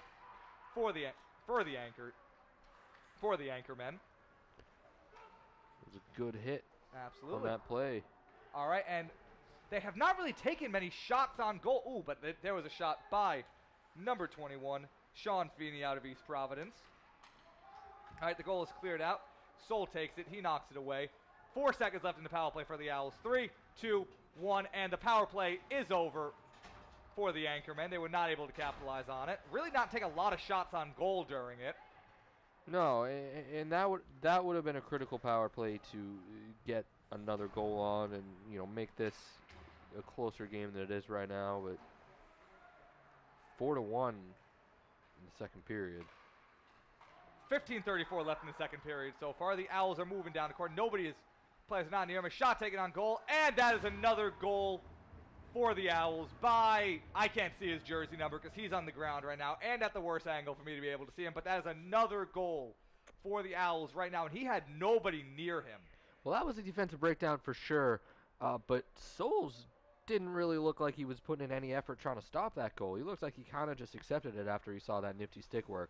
A: the Anchormen.
B: It was a good hit.
A: Absolutely.
B: On that play.
A: All right, and they have not really taken many shots on goal. Ooh, but there was a shot by number 21, Sean Feeney out of East Providence. All right, the goal is cleared out. Soul takes it. He knocks it away. 4 seconds left in the power play for the Owls. 3, 2, 1, and the power play is over for the Anchormen. They were not able to capitalize on it. Really not take a lot of shots on goal during it.
B: No, and that would have been a critical power play to get another goal on and make this a closer game than it is right now. But 4-1 in the second period.
A: 15:34 left in the second period so far. The Owls are moving down the court. Players are not near him. A shot taken on goal, and that is another goal for the Owls by, I can't see his jersey number because he's on the ground right now and at the worst angle for me to be able to see him, but that is another goal for the Owls right now, and he had nobody near him.
B: Well, that was a defensive breakdown for sure, but Souls didn't really look like he was putting in any effort trying to stop that goal. He looks like he kind of just accepted it after he saw that nifty stick work.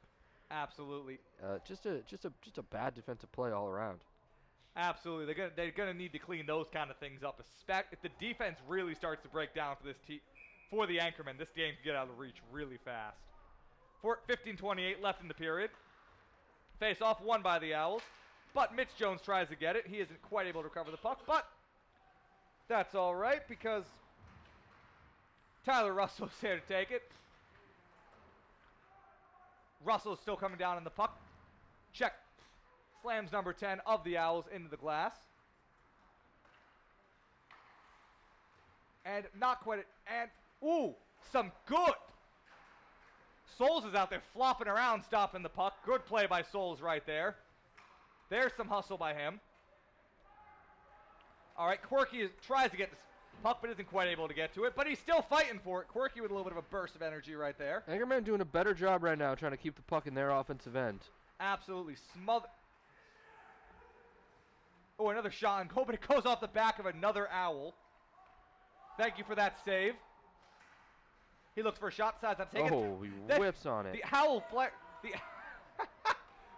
A: Absolutely.
B: Just a bad defensive play all around.
A: Absolutely. They're gonna need to clean those kind of things up. If the defense really starts to break down for the Anchormen, this game can get out of reach really fast. 15:28 left in the period. Face off won by the Owls, but Mitch Jones tries to get it. He isn't quite able to recover the puck, but that's all right because Tyler Russell's here to take it. Russell's still coming down on the puck. Check. Slams number 10 of the Owls into the glass. And not quite. Ooh, some good. Souls is out there flopping around, stopping the puck. Good play by Souls right there. There's some hustle by him. All right, Quirky tries to get this puck, but isn't quite able to get to it. But he's still fighting for it. Quirky with a little bit of a burst of energy right there.
B: Anchorman doing a better job right now trying to keep the puck in their offensive end.
A: Absolutely smother. Oh, another shot and goal, but it goes off the back of another Owl. Thank you for that save. He looks for a shot, decides not to take it.
B: Oh, he whiffs on it.
A: The Owl player,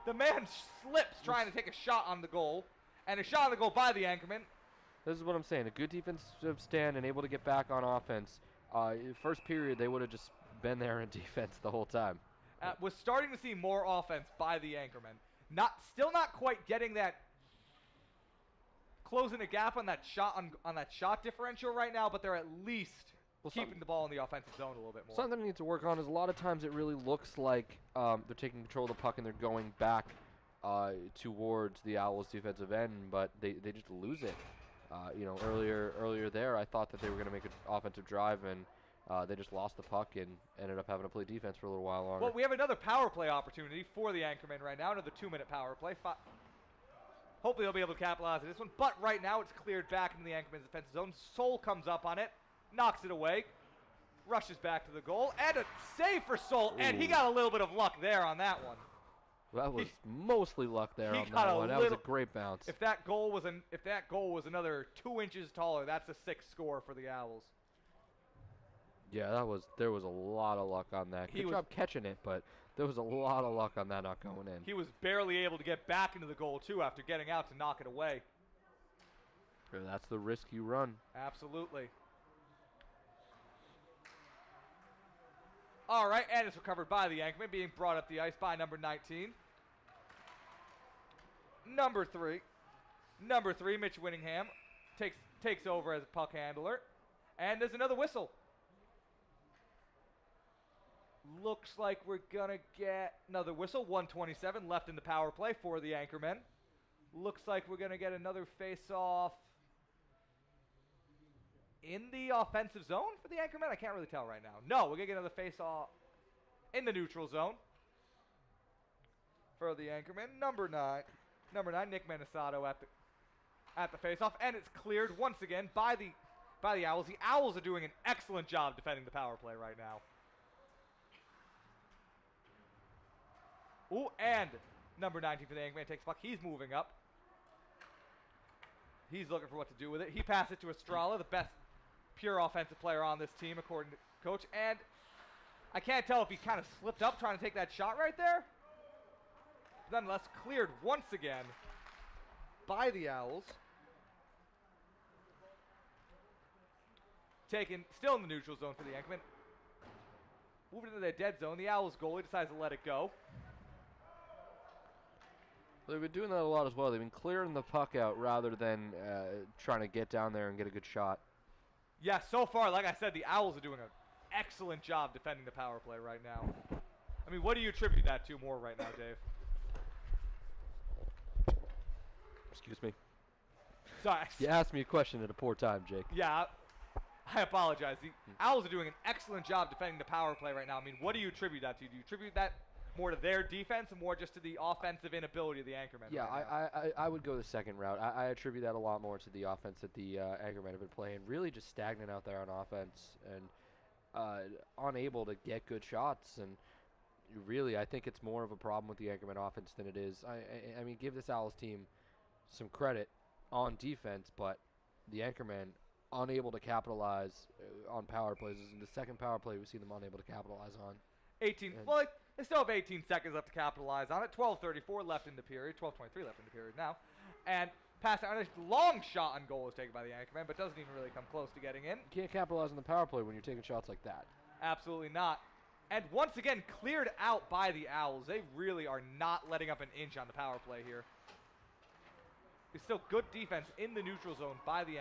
A: the man slips trying to take a shot on the goal, and a shot on the goal by the Anchorman.
B: This is what I'm saying. A good defensive stand and able to get back on offense. First period, they would have just been there in defense the whole time.
A: Was starting to see more offense by the Anchorman. Still not quite getting that, closing the gap on that shot differential right now, but they're at least keeping the ball in the offensive zone a little bit more.
B: Something they need to work on is a lot of times it really looks like they're taking control of the puck and they're going back towards the Owls' defensive end, but they just lose it. Earlier there, I thought that they were going to make an offensive drive, and they just lost the puck and ended up having to play defense for a little while longer.
A: Well, we have another power play opportunity for the Anchorman right now, another 2-minute power play. Hopefully they'll be able to capitalize on this one, but right now it's cleared back into the Anchorman's defensive zone. Soul comes up on it, knocks it away, rushes back to the goal, and a save for Soul, and he got a little bit of luck there on that one.
B: That was mostly luck there on that one. That was a great bounce.
A: If that goal was another 2 inches taller, that's a 6th score for the Owls.
B: Yeah, there was a lot of luck on that. Good job catching it, but there was a lot of luck on that not going in.
A: He was barely able to get back into the goal too after getting out to knock it away.
B: That's the risk you run.
A: Absolutely. All right, and it's recovered by the Anchorman, being brought up the ice by number 19. Number three, Mitch Winningham takes over as a puck handler, and there's another whistle. Looks like we're gonna get another whistle. 1:27 left in the power play for the Anchormen. Looks like we're gonna get another face-off in the offensive zone for the Anchormen. I can't really tell right now. No, we're gonna get another face-off in the neutral zone for the Anchormen. Number nine, Nick Manisato at the face-off, and it's cleared once again by the Owls. The Owls are doing an excellent job defending the power play right now. Ooh, and number 19 for the Anchorman takes the puck. He's moving up. He's looking for what to do with it. He passed it to Estrella, the best pure offensive player on this team, according to coach. And I can't tell if he kind of slipped up trying to take that shot right there. But nonetheless, cleared once again by the Owls. Still in the neutral zone for the Anchorman. Moving into their dead zone. The Owls goalie decides to let it go.
B: They've been doing that a lot as well. They've been clearing the puck out rather than trying to get down there and get a good shot.
A: Yeah, so far, like I said, the Owls are doing an excellent job defending the power play right now. I mean, what do you attribute that to more right now, Dave?
B: Excuse me.
A: Sorry.
B: You asked me a question at a poor time, Jake.
A: Yeah, I apologize. The Owls are doing an excellent job defending the power play right now. I mean, what do you attribute that to? Do you attribute that more to their defense or more just to the offensive inability of the Anchormen?
B: Yeah,
A: right
B: I would go the second route. I attribute that a lot more to the offense that the Anchormen have been playing. Really just stagnant out there on offense and unable to get good shots. And really, I think it's more of a problem with the Anchormen offense than it is. I mean, give this Owls team some credit on defense, but the Anchormen unable to capitalize on power plays. This is the second power play we've seen them unable to capitalize on.
A: 18. Well, they still have 18 seconds left to capitalize on it. 12:34 left in the period. 12:23 left in the period now. And pass out. A long shot on goal is taken by the Anchorman, but doesn't even really come close to getting in.
B: You can't capitalize on the power play when you're taking shots like that.
A: Absolutely not. And once again, cleared out by the Owls. They really are not letting up an inch on the power play here. It's still good defense in the neutral zone by the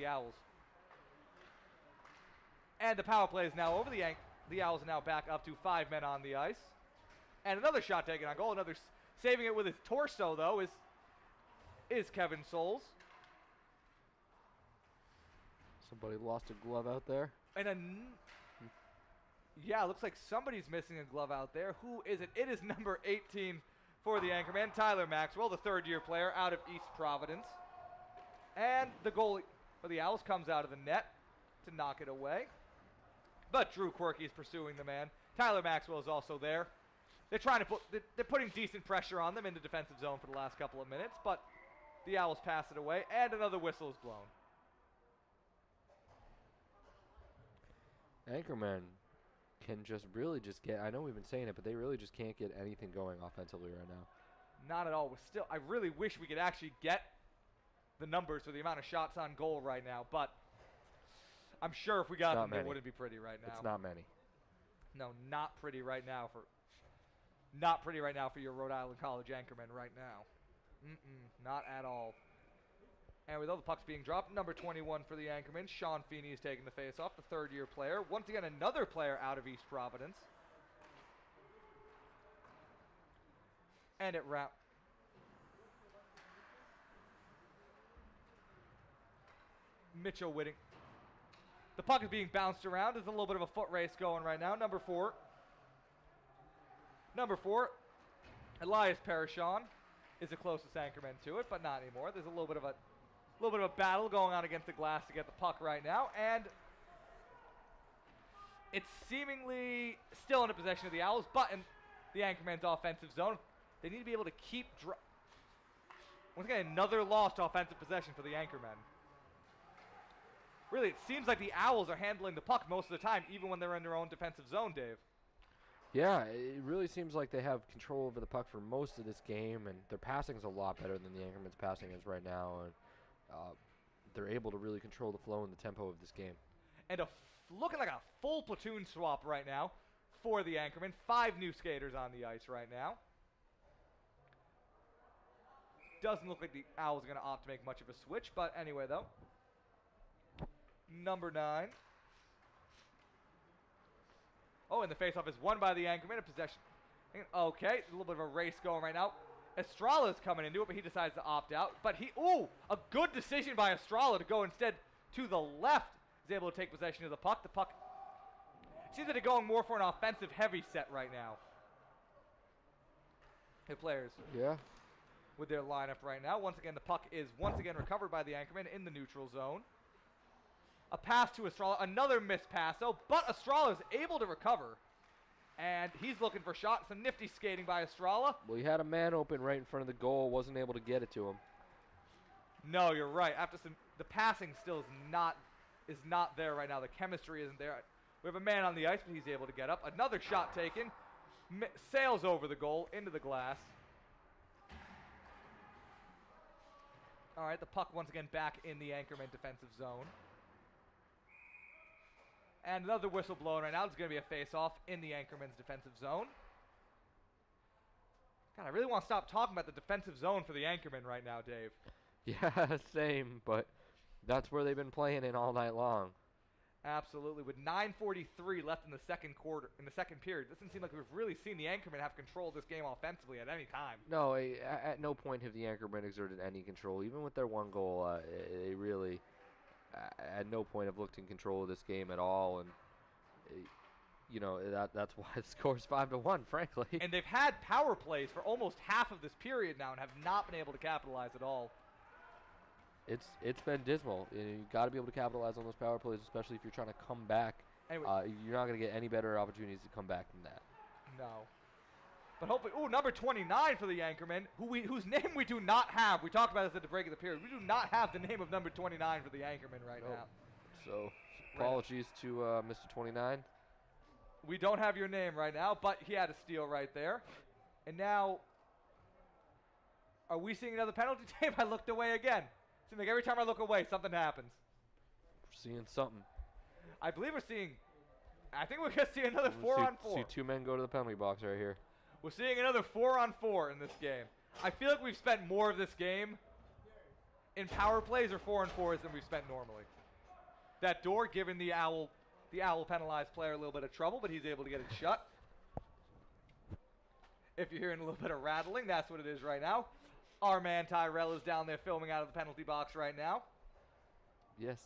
A: Owls. And the power play is now over. The Owls are now back up to 5 men on the ice. And another shot taken on goal. Another saving it with his torso, though, is Kevin Souls.
B: Somebody lost a glove out there.
A: And yeah, it looks like somebody's missing a glove out there. Who is it? It is number 18 for the Anchorman, Tyler Maxwell, the third-year player out of East Providence. And the goalie for the Owls comes out of the net to knock it away. But Drew Quirky is pursuing the man. Tyler Maxwell is also there. They're putting decent pressure on them in the defensive zone for the last couple of minutes, but the Owls pass it away, and another whistle is blown.
B: Anchorman can really get, I know we've been saying it, but they really just can't get anything going offensively right now.
A: Not at all. I really wish we could actually get the numbers for the amount of shots on goal right now, but I'm sure if we got them, it wouldn't be pretty right now.
B: It's not many.
A: No, not pretty right now for your Rhode Island College Anchorman right now. Not at all. And with all the pucks being dropped, number 21 for the Anchorman, Sean Feeney is taking the face-off, the third-year player. Once again, another player out of East Providence. And it Mitchell Whitting. The puck is being bounced around. There's a little bit of a foot race going right now. Number four, Elias Parashon is the closest Anchorman to it, but not anymore. There's a little bit of a battle going on against the glass to get the puck right now, and it's seemingly still in the possession of the Owls, but in the Anchorman's offensive zone. They need to be able to keep once again, another lost offensive possession for the Anchormen. Really, it seems like the Owls are handling the puck most of the time, even when they're in their own defensive zone, Dave.
B: Yeah, it really seems like they have control over the puck for most of this game, and their passing is a lot better than the Anchorman's passing is right now, and they're able to really control the flow and the tempo of this game. And
A: looking like a full platoon swap right now for the Anchorman. 5 new skaters on the ice right now. Doesn't look like the Owls are going to opt to make much of a switch, but anyway, though. Number 9. Oh, and the faceoff is won by the Anchorman. A possession. Okay, a little bit of a race going right now. Estrala's coming into it, but he decides to opt out. But a good decision by Estrala to go instead to the left. He's able to take possession of the puck. The puck seems that they're going more for an offensive heavy set right now. The players.
B: Yeah.
A: With their lineup right now. Once again, the puck is recovered by the Anchorman in the neutral zone. A pass to Estrala, another missed pass, but Estrala is able to recover. And he's looking for shots. Some nifty skating by Estrala.
B: Well, he had a man open right in front of the goal, wasn't able to get it to him.
A: No, you're right. The passing still is not there right now. The chemistry isn't there. We have a man on the ice, but he's able to get up. Another shot taken. Sails over the goal, into the glass. All right, the puck once again back in the Anchorman defensive zone. And another whistle blown right now. It's going to be a face-off in the Anchorman's defensive zone. God, I really want to stop talking about the defensive zone for the Anchorman right now, Dave.
B: Yeah, same, but that's where they've been playing in all night long.
A: Absolutely. With 9:43 left in the second period, it doesn't seem like we've really seen the Anchorman have control of this game offensively at any time.
B: No, at no point have the Anchorman exerted any control. Even with their one goal, they really at no point have looked in control of this game at all, and that's why the score's 5-1, frankly.
A: And they've had power plays for almost half of this period now and have not been able to capitalize at all.
B: It's been dismal. You've got to be able to capitalize on those power plays, especially if you're trying to come back.
A: Anyway,
B: you're not going to get any better opportunities to come back than that.
A: No. But hopefully, number 29 for the Anchorman, whose name we do not have. We talked about this at the break of the period. We do not have the name of number 29 for the Anchorman right now.
B: So, apologies to Mr. 29.
A: We don't have your name right now, but he had a steal right there. And now, are we seeing another penalty, Dave? I looked away again. Seems like every time I look away, something happens.
B: We're seeing something.
A: I think we're going to see another 4-on-4.
B: See 2 men go to the penalty box right here.
A: We're seeing another 4-on-4 in this game. I feel like we've spent more of this game in power plays or 4-on-4s than we've spent normally. That door giving the Owl penalized player a little bit of trouble, but he's able to get it shut. If you're hearing a little bit of rattling, that's what it is right now. Our man Tyrell is down there filming out of the penalty box right now.
B: Yes,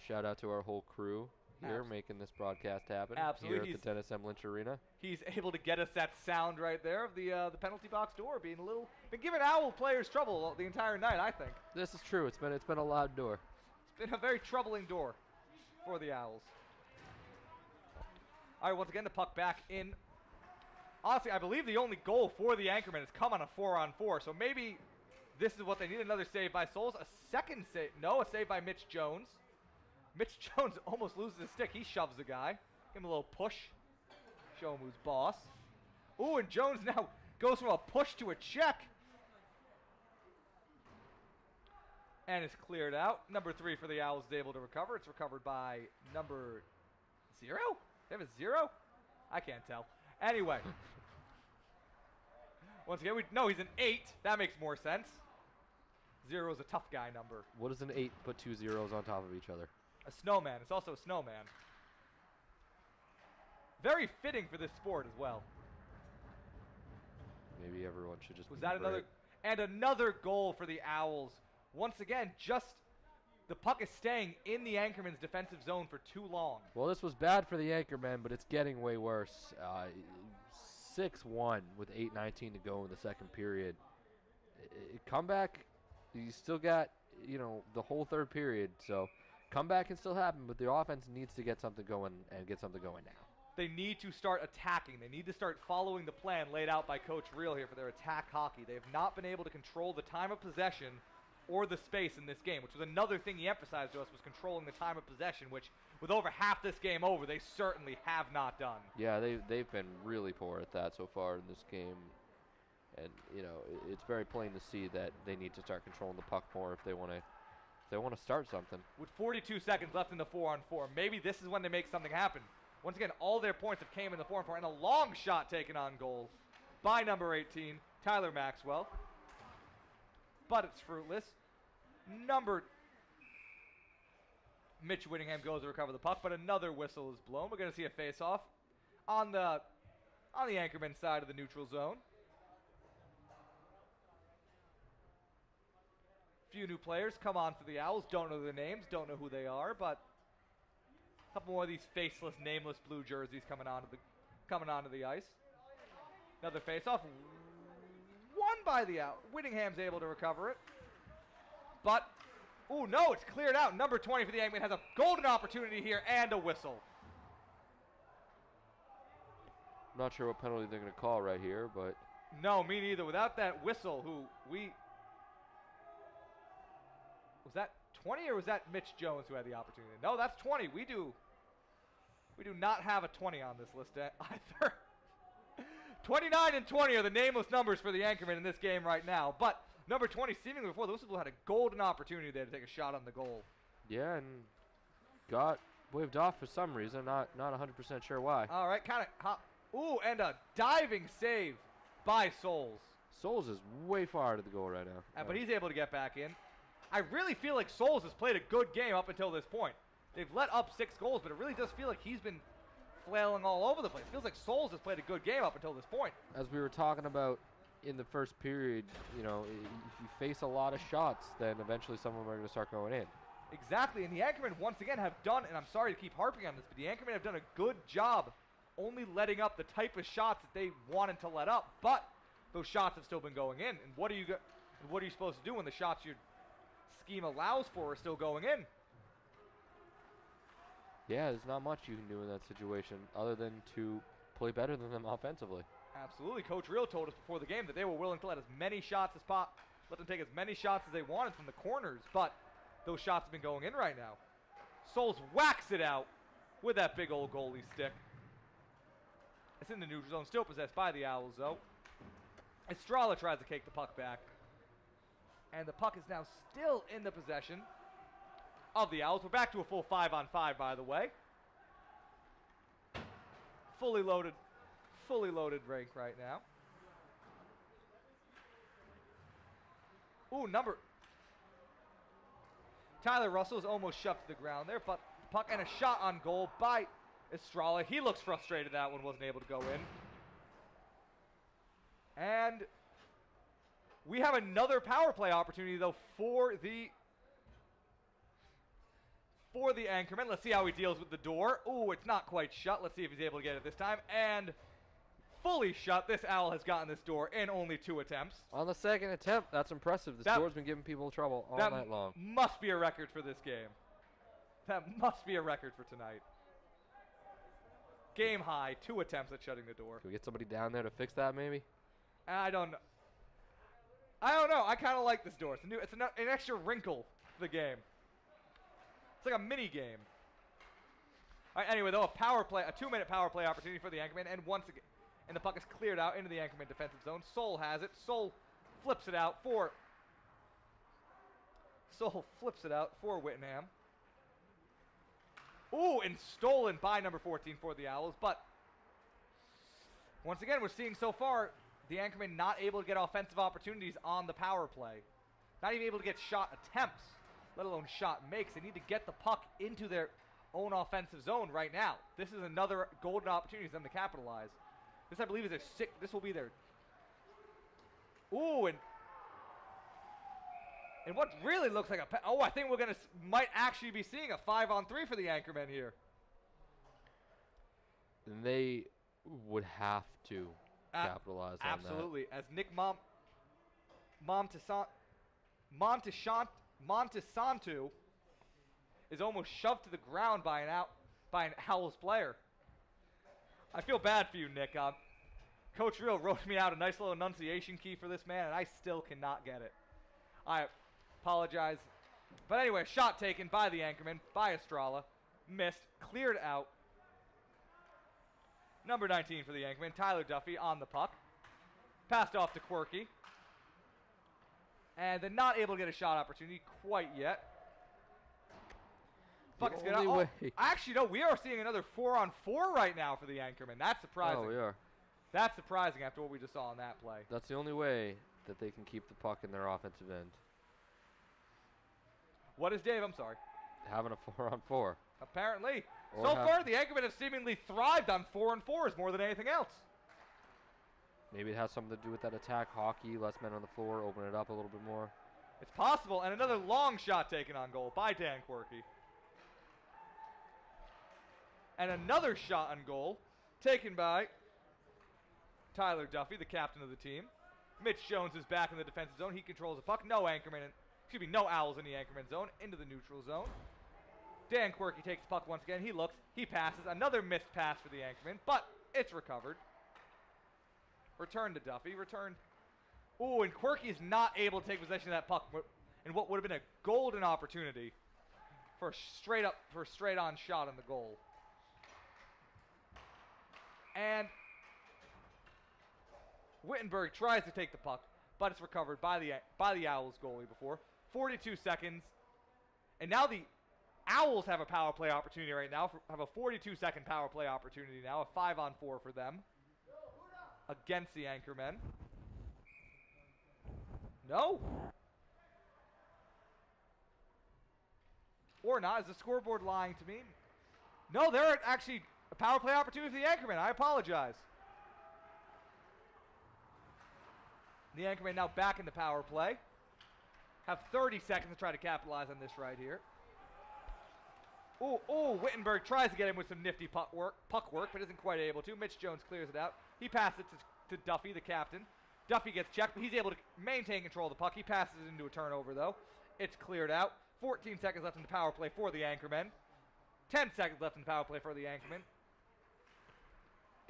B: shout out to our whole crew here making this broadcast happen.
A: Absolutely.
B: Here at the Dennis M. Lynch Arena.
A: He's able to get us that sound right there of the penalty box door been giving Owl players trouble the entire night, I think.
B: This is true. It's been a loud door.
A: It's been a very troubling door for the Owls. All right, once again, the puck back in. Honestly, I believe the only goal for the Anchormen has come on a 4-on-4, so maybe this is what they need. Another save by Souls. A second save. No, a save by Mitch Jones. Mitch Jones almost loses his stick. He shoves the guy. Give him a little push. Show him who's boss. Ooh, and Jones now goes from a push to a check. And it's cleared out. Number 3 for the Owls is able to recover. It's recovered by number 0? They have a 0? I can't tell. Anyway. Once again, no, he's an 8. That makes more sense. 0 is a tough guy number.
B: What is an 8 put 2 zeros on top of each other?
A: A snowman. It's also a snowman. Very fitting for this sport as well.
B: Maybe everyone should just.
A: Was that another? And another goal for the Owls. Once again, just the puck is staying in the Anchorman's defensive zone for too long.
B: Well, this was bad for the Anchormen, but it's getting way worse. 6-1 with 8:19 to go in the second period. Comeback, you still got, the whole third period. So comeback can still happen, but the offense needs to get something going and get something going now.
A: They need to start attacking. They need to start following the plan laid out by Coach Reel here for their attack hockey. They have not been able to control the time of possession or the space in this game, which was another thing he emphasized to us, was controlling the time of possession, which with over half this game over, they certainly have not done.
B: Yeah, they've been really poor at that so far in this game. And, it's very plain to see that they need to start controlling the puck more if they want to start something.
A: With 42 seconds left in the 4-on-4, maybe this is when they make something happen. Once again, all their points have came in the 4-on-4, and a long shot taken on goal by number 18, Tyler Maxwell. But it's fruitless. Mitch Whittingham goes to recover the puck, but another whistle is blown. We're going to see a face-off on the Anchorman side of the neutral zone. Few new players come on for the Owls. Don't know their names, don't know who they are, but a couple more of these faceless, nameless blue jerseys coming onto the ice. Another face-off. Won by the Owls. Whittingham's able to recover it. But, ooh, no, it's cleared out. Number 20 for the Anchorman has a golden opportunity here and a whistle.
B: Not sure what penalty they're going to call right here, but.
A: No, me neither. Without that whistle, was that 20 or was that Mitch Jones who had the opportunity? No, that's 20. We do not have a 20 on this list either. 29 and 20 are the nameless numbers for the Anchorman in this game right now. But number 20, seemingly before the whistle, had a golden opportunity there to take a shot on the goal.
B: Yeah, and got waved off for some reason. Not 100% sure why.
A: All right, ooh, and a diving save by Souls.
B: Souls is way far to the goal right now.
A: But he's able to get back in. I really feel like Souls has played a good game up until this point. They've let up 6 goals, but it really does feel like he's been flailing all over the place. It feels like Souls has played a good game up until this point.
B: As we were talking about in the first period, if you face a lot of shots, then eventually some of them are going to start going in.
A: Exactly, and the Anchormen once again have done, and I'm sorry to keep harping on this, but the Anchormen have done a good job only letting up the type of shots that they wanted to let up, but those shots have still been going in. And what are you supposed to do when the shots your scheme allows for are still going in?
B: Yeah, there's not much you can do in that situation other than to play better than them offensively.
A: Absolutely. Coach Reel told us before the game that they were willing to let them take as many shots as they wanted from the corners, but those shots have been going in right now. Souls whacks it out with that big old goalie stick. It's in the neutral zone, still possessed by the Owls, though. Estrella tries to kick the puck back. And the puck is now still in the possession of the Owls. We're back to a full 5-on-5, by the way. Fully loaded rink right now. Ooh, Tyler Russell's almost shoved to the ground there, but puck and a shot on goal by Estrella. He looks frustrated that one wasn't able to go in. And we have another power play opportunity, though, for the for the Anchorman. Let's see how he deals with the door. Ooh, it's not quite shut. Let's see if he's able to get it this time. And fully shut. This Owl has gotten this door in only 2 attempts.
B: On the second attempt, that's impressive. This door's been giving people trouble all night long.
A: That must be a record for this game. That must be a record for tonight. Game high, 2 attempts at shutting the door.
B: Can we get somebody down there to fix that, maybe?
A: I don't know. I kind of like this door. It's an extra wrinkle to the game. It's like a mini game. All right, anyway, though, a 2-minute power play opportunity for the Anchorman, and once again, and the puck is cleared out into the Anchorman defensive zone. Soul has it. Soul flips it out for Whittingham. Ooh, and stolen by number 14 for the Owls. But once again, we're seeing so far the Anchorman not able to get offensive opportunities on the power play. Not even able to get shot attempts, let alone shot makes. They need to get the puck into their own offensive zone right now. This is another golden opportunity for them to capitalize. This, I believe, is this will be their... Ooh, and what really looks like a... I think we're going to... might actually be seeing a 5-on-3 for the Anchormen here.
B: And they would have to capitalize on that.
A: Absolutely. As Nick Montesanto is almost shoved to the ground by an Owls player. I feel bad for you, Nick. Coach Real wrote me out a nice little enunciation key for this man, and I still cannot get it. I apologize. But anyway, shot taken by the Anchorman, by Estrella. Missed, cleared out. Number 19 for the Anchorman, Tyler Duffy on the puck. Passed off to Quirky. And they're not able to get a shot opportunity quite yet. Actually, no, we are seeing another 4-on-4 right now for the Anchorman. That's surprising.
B: Oh, we are.
A: That's surprising after what we just saw on that play.
B: That's the only way that they can keep the puck in their offensive end.
A: What is Dave? I'm sorry.
B: Having a 4-on-4.
A: Apparently. So far, the Anchormen have seemingly thrived on 4-on-4s more than anything else.
B: Maybe it has something to do with that attack hockey, less men on the floor, open it up a little bit more.
A: It's possible, and another long shot taken on goal by Dan Quirky. And another shot on goal taken by Tyler Duffy, the captain of the team. Mitch Jones is back in the defensive zone. He controls the puck. No Owls in the Anchorman zone, into the neutral zone. Dan Quirky takes the puck once again. He looks, he passes. Another missed pass for the Anchorman, but it's recovered. Return to Duffy, return. Ooh, and Quirky is not able to take possession of that puck in what would have been a golden opportunity for a straight-on shot on the goal. And Wittenberg tries to take the puck, but it's recovered by the Owls goalie before. 42 seconds. And now the Owls have a power play opportunity right now. Have a 42-second power play opportunity now. A 5-on-4 for them against the Anchormen. No. Or not. Is the scoreboard lying to me? No, they're actually a power play opportunity for the Anchormen. I apologize. The Anchormen now back in the power play. Have 30 seconds to try to capitalize on this right here. Ooh, Wittenberg tries to get him with some nifty puck work, but isn't quite able to. Mitch Jones clears it out. He passes it to Duffy, the captain. Duffy gets checked, but he's able to maintain control of the puck. He passes it into a turnover, though. It's cleared out. 14 seconds left in the power play for the Anchormen. 10 seconds left in the power play for the Anchormen.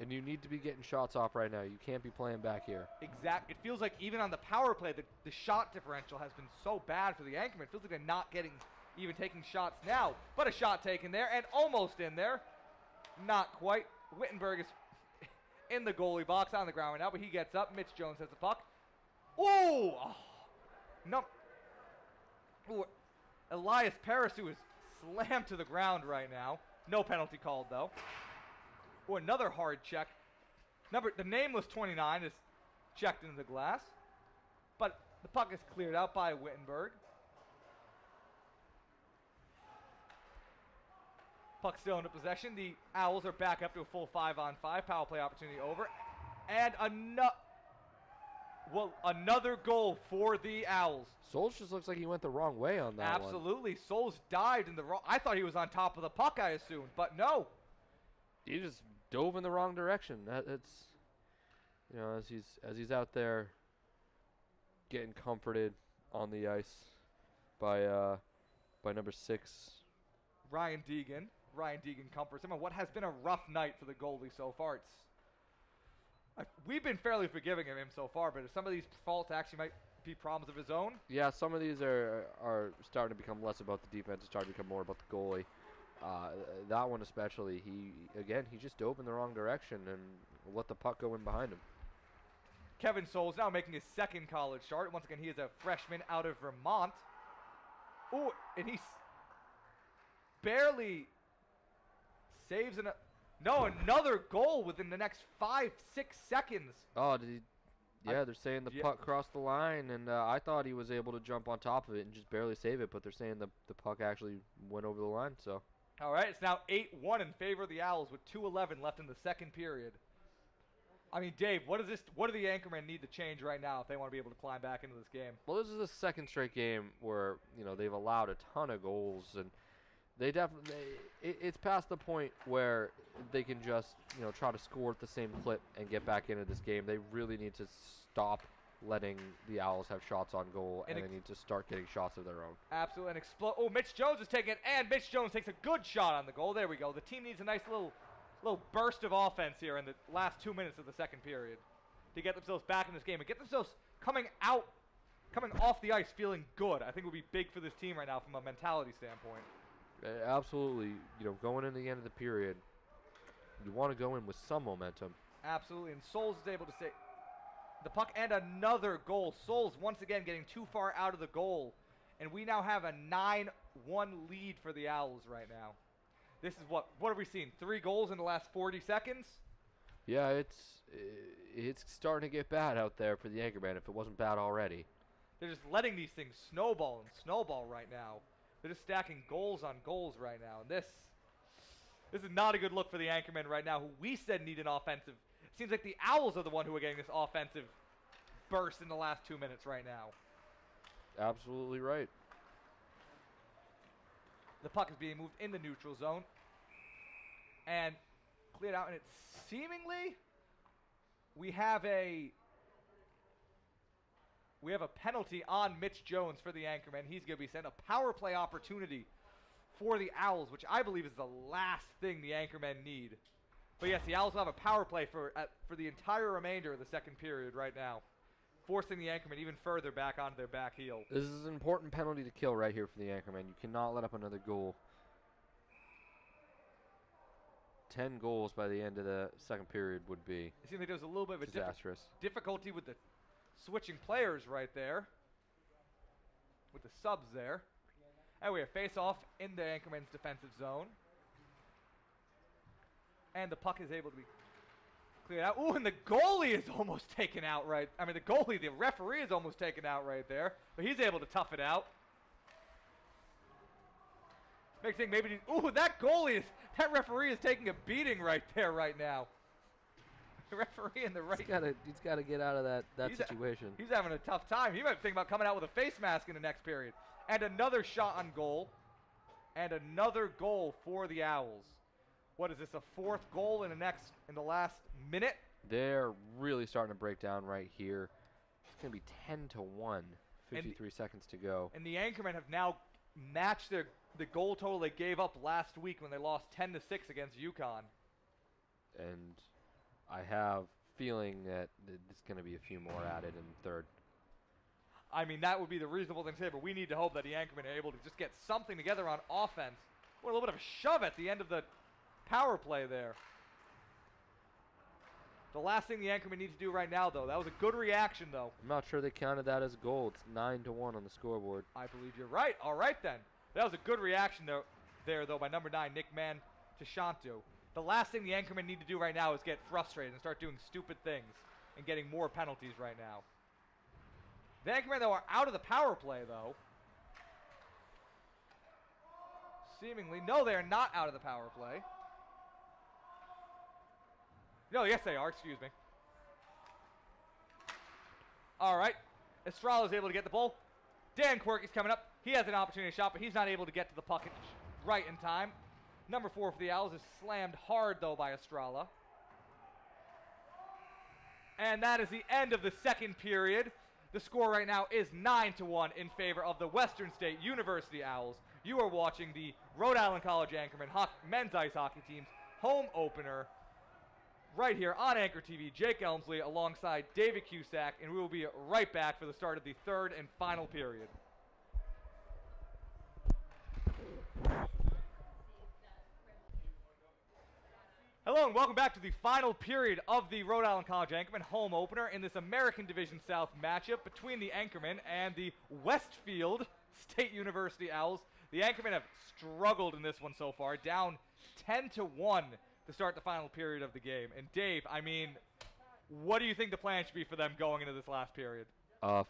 B: And you need to be getting shots off right now. You can't be playing back here.
A: Exactly. It feels like even on the power play, the shot differential has been so bad for the Anchormen. It feels like they're not even taking shots now. But a shot taken there and almost in there. Not quite. Wittenberg is in the goalie box on the ground right now, but he gets up. Mitch Jones has the puck. Ooh! Oh, no. Ooh. Elias Parasu is slammed to the ground right now. No penalty called, though. Ooh, another hard check. The nameless 29 is checked into the glass. But the puck is cleared out by Wittenberg. Puck still into possession. The Owls are back up to a full 5-on-5. Power play opportunity over. And Well, another goal for the Owls.
B: Souls just looks like he went the wrong way on that one.
A: Absolutely. Souls dived in the wrong. I thought he was on top of the puck, I assumed, but no.
B: He just dove in the wrong direction. It's, you know, as he's out there getting comforted on the ice by number 6.
A: Ryan Deegan. Ryan Deegan comforts him on what has been a rough night for the goalie so far. We've been fairly forgiving of him so far, but some of these faults actually might be problems of his own.
B: Yeah, some of these are starting to become less about the defense and starting to become more about the goalie. That one especially, he just dove in the wrong direction and let the puck go in behind him.
A: Kevin Souls now making his second college start. Once again, he is a freshman out of Vermont. Ooh, and he barely saves another goal within the next 5-6 seconds.
B: Oh, did he? Yeah, they're saying the puck crossed the line, and I thought he was able to jump on top of it and just barely save it, but they're saying the puck actually went over the line. So.
A: All right, it's now 8-1 in favor of the Owls with 2:11 left in the second period. I mean, Dave, what do the Anchormen need to change right now if they want to be able to climb back into this game?
B: Well, this is the second straight game where, you know, they've allowed a ton of goals, and they definitely it's past the point where they can just, you know, try to score at the same clip and get back into this game. They really need to stop letting the Owls have shots on goal, and they need to start getting shots of their own.
A: Absolutely, and explode. Oh, Mitch Jones is taking it, and Mitch Jones takes a good shot on the goal. There we go. The team needs a nice little burst of offense here in the last 2 minutes of the second period to get themselves back in this game and get themselves coming off the ice feeling good. I think would be big for this team right now from a mentality standpoint.
B: Absolutely. You know, going into the end of the period, you want to go in with some momentum.
A: Absolutely, and Souls is able to stay the puck and another goal. Souls once again getting too far out of the goal, and we now have a 9-1 lead for the Owls right now. This is what have we seen? 3 goals in the last 40 seconds?
B: Yeah, it's starting to get bad out there for the Anchorman if it wasn't bad already.
A: They're just letting these things snowball and snowball right now. They're just stacking goals on goals right now. And this is not a good look for the Anchormen right now, who we said need an offensive. It seems like the Owls are the one who are getting this offensive burst in the last 2 minutes right now.
B: Absolutely right.
A: The puck is being moved in the neutral zone and cleared out, and it's seemingly we have a penalty on Mitch Jones for the Anchorman. He's going to be sent a power play opportunity for the Owls, which I believe is the last thing the Anchormen need. But yes, the Owls will have a power play for the entire remainder of the second period right now, forcing the Anchormen even further back onto their back heel.
B: This is an important penalty to kill right here for the Anchormen. You cannot let up another goal. 10 goals by the end of the second period would be
A: it seemed like there was a little bit of a
B: disastrous.
A: Difficulty with the switching players right there, with the subs there. And we have face-off in the Anchorman's defensive zone. And the puck is able to be cleared out. Ooh, and the goalie is almost taken out right. I mean, the referee is almost taken out right there. But he's able to tough it out. Makes me think maybe, ooh, that referee is taking a beating right there right now. The referee in the right.
B: He's got to get out of that situation.
A: He's having a tough time. He might think about coming out with a face mask in the next period. And another shot on goal. And another goal for the Owls. What is this, a 4th goal in the last minute?
B: They're really starting to break down right here. It's going to be 10-1, 53 seconds to go.
A: And the Anchormen have now matched the goal total they gave up last week when they lost 10-6 against UConn.
B: And I have feeling that there's going to be a few more added in the third.
A: I mean, that would be the reasonable thing to say, but we need to hope that the Anchormen are able to just get something together on offense. What a little bit of a shove at the end of the power play there. The last thing the Anchormen need to do right now, though, that was a good reaction, though.
B: I'm not sure they counted that as a goal. It's 9-1 on the scoreboard.
A: I believe you're right. All right, then. That was a good reaction there, though, by number 9, Nick Tashantu. The last thing the Anchormen need to do right now is get frustrated and start doing stupid things and getting more penalties right now. The Anchormen, though, are out of the power play, though. Seemingly. No, they are not out of the power play. No, yes, they are. Excuse me. All right. Estrella is able to get the ball. Dan Quirk is coming up. He has an opportunity to shot, but he's not able to get to the puck right in time. Number 4 for the Owls is slammed hard, though, by Estrella. And that is the end of the second period. The score right now is 9-1 in favor of the Western State University Owls. You are watching the Rhode Island College Anchorman men's ice hockey team's home opener right here on Anchor TV. Jake Elmsley alongside David Cusack, and we will be right back for the start of the third and final period. Hello and welcome back to the final period of the Rhode Island College Anchorman home opener in this American Division South matchup between the Anchorman and the Westfield State University Owls. The Anchorman have struggled in this one so far, down 10-1 to start the final period of the game. And Dave, I mean, what do you think the plan should be for them going into this last period?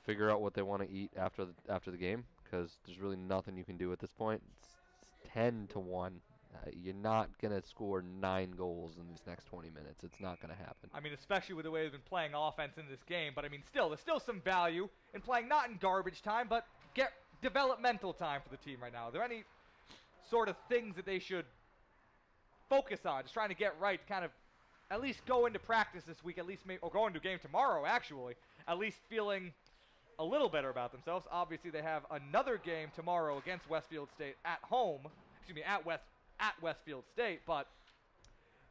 B: Figure out what they want to eat after the game, because there's really nothing you can do at this point. It's 10-1. You're not going to score 9 goals in these next 20 minutes. It's not going to happen.
A: I mean, especially with the way they've been playing offense in this game. But, I mean, there's still some value in playing not in garbage time, but get developmental time for the team right now. Are there any sort of things that they should focus on, just trying to get right, kind of at least go into practice this week, at least or go into a game tomorrow, actually, at least feeling a little better about themselves? Obviously, they have another game tomorrow against Westfield State at home. Excuse me, at Westfield State, but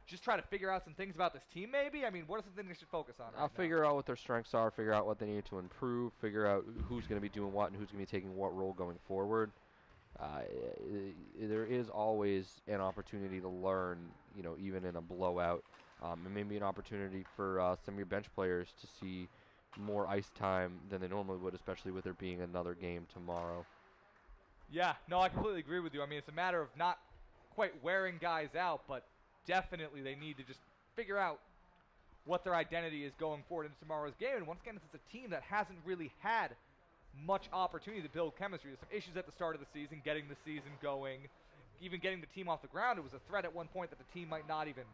A: just try to figure out some things about this team, maybe? I mean, what are some things they should focus on?
B: I'll figure out what their strengths are, figure out what they need to improve, figure out who's going to be doing what and who's going to be taking what role going forward. There is always an opportunity to learn, even in a blowout. And maybe an opportunity for some of your bench players to see more ice time than they normally would, especially with there being another game tomorrow.
A: Yeah, no, I completely agree with you. I mean, it's a matter of not quite wearing guys out, but definitely they need to just figure out what their identity is going forward into tomorrow's game. And once again, it's a team that hasn't really had much opportunity to build chemistry. There's some issues at the start of the season, getting the season going, even getting the team off the ground. It was a threat at one point that the team might not even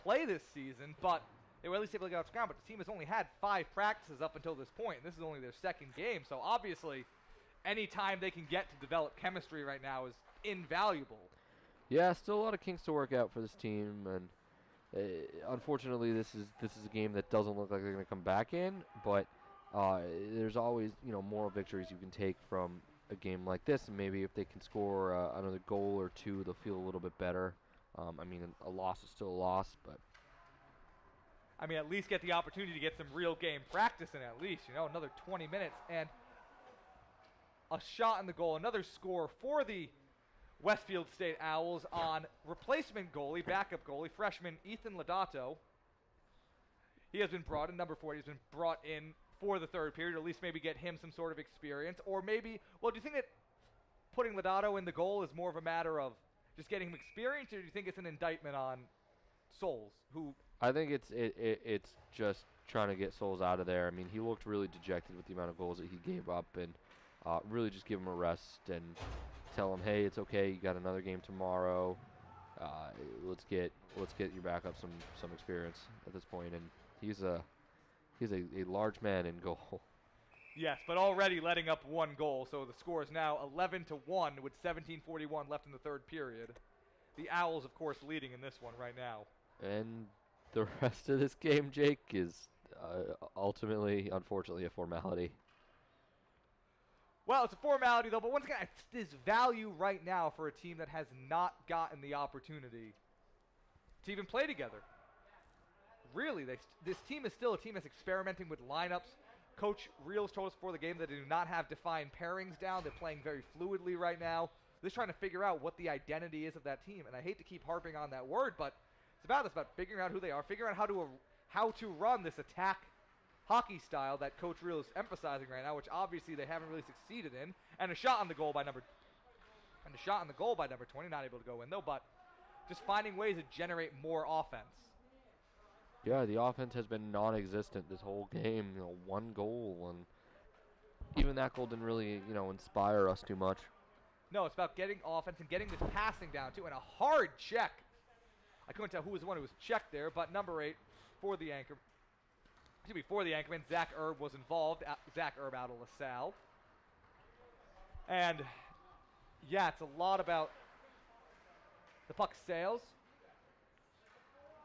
A: play this season, but they were at least able to get off the ground. But the team has only had 5 practices up until this point, and this is only their second game. So obviously, any time they can get to develop chemistry right now is invaluable.
B: Yeah, still a lot of kinks to work out for this team, and unfortunately, this is a game that doesn't look like they're going to come back in. But there's always moral victories you can take from a game like this, and maybe if they can score another goal or 2, they'll feel a little bit better. I mean, a loss is still a loss, but
A: I mean, at least get the opportunity to get some real game practice in at least, another 20 minutes and a shot in the goal, another score for the Westfield State Owls on replacement goalie, backup goalie, freshman Ethan Lodato. He has been brought in, number 4. He's been brought in for the third period, or at least maybe get him some sort of experience. Or maybe, well, do you think that putting Lodato in the goal is more of a matter of just getting him experience, or do you think it's an indictment on Souls, who...
B: I think it's just trying to get Souls out of there. I mean, he looked really dejected with the amount of goals that he gave up, and really just give him a rest and tell him, hey, it's okay, you got another game tomorrow. Let's get your backup some experience at this point. And he's a large man in goal.
A: Yes, but already letting up 1 goal, so the score is now 11-1 with 17:41 left in the third period. The Owls, of course, leading in this one right now.
B: And the rest of this game, Jake, is ultimately, unfortunately, a formality.
A: Well, it's a formality, though, but once again, there's value right now for a team that has not gotten the opportunity to even play together. Really, this team is still a team that's experimenting with lineups. Coach Reels told us before the game that they do not have defined pairings down. They're playing very fluidly right now. They're just trying to figure out what the identity is of that team. And I hate to keep harping on that word, but it's about figuring out who they are, figuring out how to run this attack hockey style that Coach Reels is emphasizing right now, which obviously they haven't really succeeded in. And a shot on the goal by number 20, not able to go in though, but just finding ways to generate more offense.
B: Yeah, the offense has been non-existent this whole game. 1 goal, and even that goal didn't really, inspire us too much.
A: No, it's about getting offense and getting this passing down too, and a hard check. I couldn't tell who was the one who was checked there, but number 8 for the before the Anchorman, Zach Erb was involved. Zach Erb out of LaSalle. And, yeah, it's a lot about the puck sails.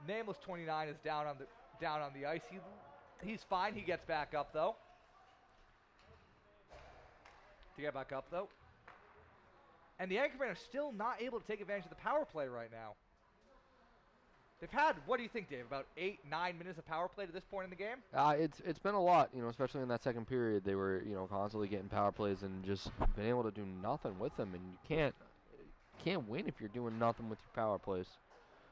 A: Nameless 29 is down on the ice. He's fine. He gets back up, though. And the Anchormen are still not able to take advantage of the power play right now. They've had, what do you think, Dave, about 8-9 minutes of power play to this point in the game?
B: It's been a lot, especially in that second period. They were, constantly getting power plays and just been able to do nothing with them. And you can't win if you're doing nothing with your power plays,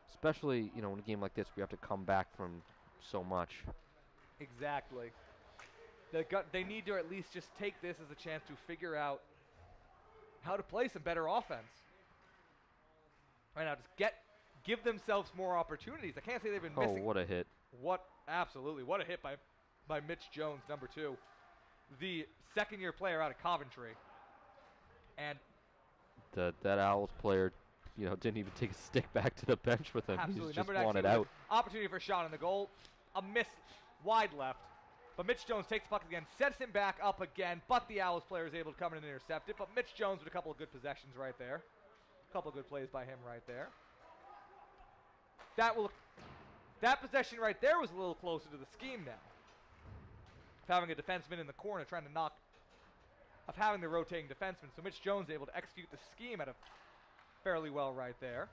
B: especially in a game like this. We have to come back from so much.
A: Exactly. They need to at least just take this as a chance to figure out how to play some better offense. Right now, just give themselves more opportunities. I can't say they've been missing.
B: Oh, what a hit.
A: Absolutely. What a hit by Mitch Jones, number 2. The second-year player out of Coventry. And
B: that Owls player, didn't even take a stick back to the bench with him.
A: Absolutely.
B: He just wanted out.
A: Opportunity for a shot on the goal. A miss wide left. But Mitch Jones takes the puck again, sets him back up again, but the Owls player is able to come in and intercept it. But Mitch Jones with a couple of good possessions right there. A couple of good plays by him right there. That possession right there was a little closer to the scheme now. Of having a defenseman in the corner trying to of having the rotating defenseman. So Mitch Jones able to execute the scheme at a fairly well right there.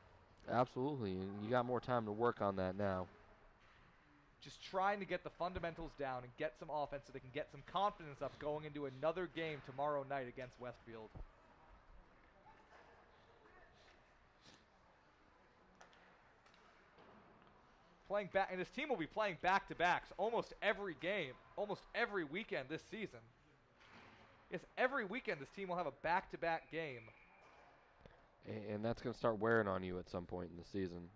B: Absolutely, and you got more time to work on that now.
A: Just trying to get the fundamentals down and get some offense so they can get some confidence up going into another game tomorrow night against Westfield. And this team will be playing back-to-backs almost every game, almost every weekend this season. Yes, every weekend this team will have a back-to-back game.
B: And that's going to start wearing on you at some point in the season.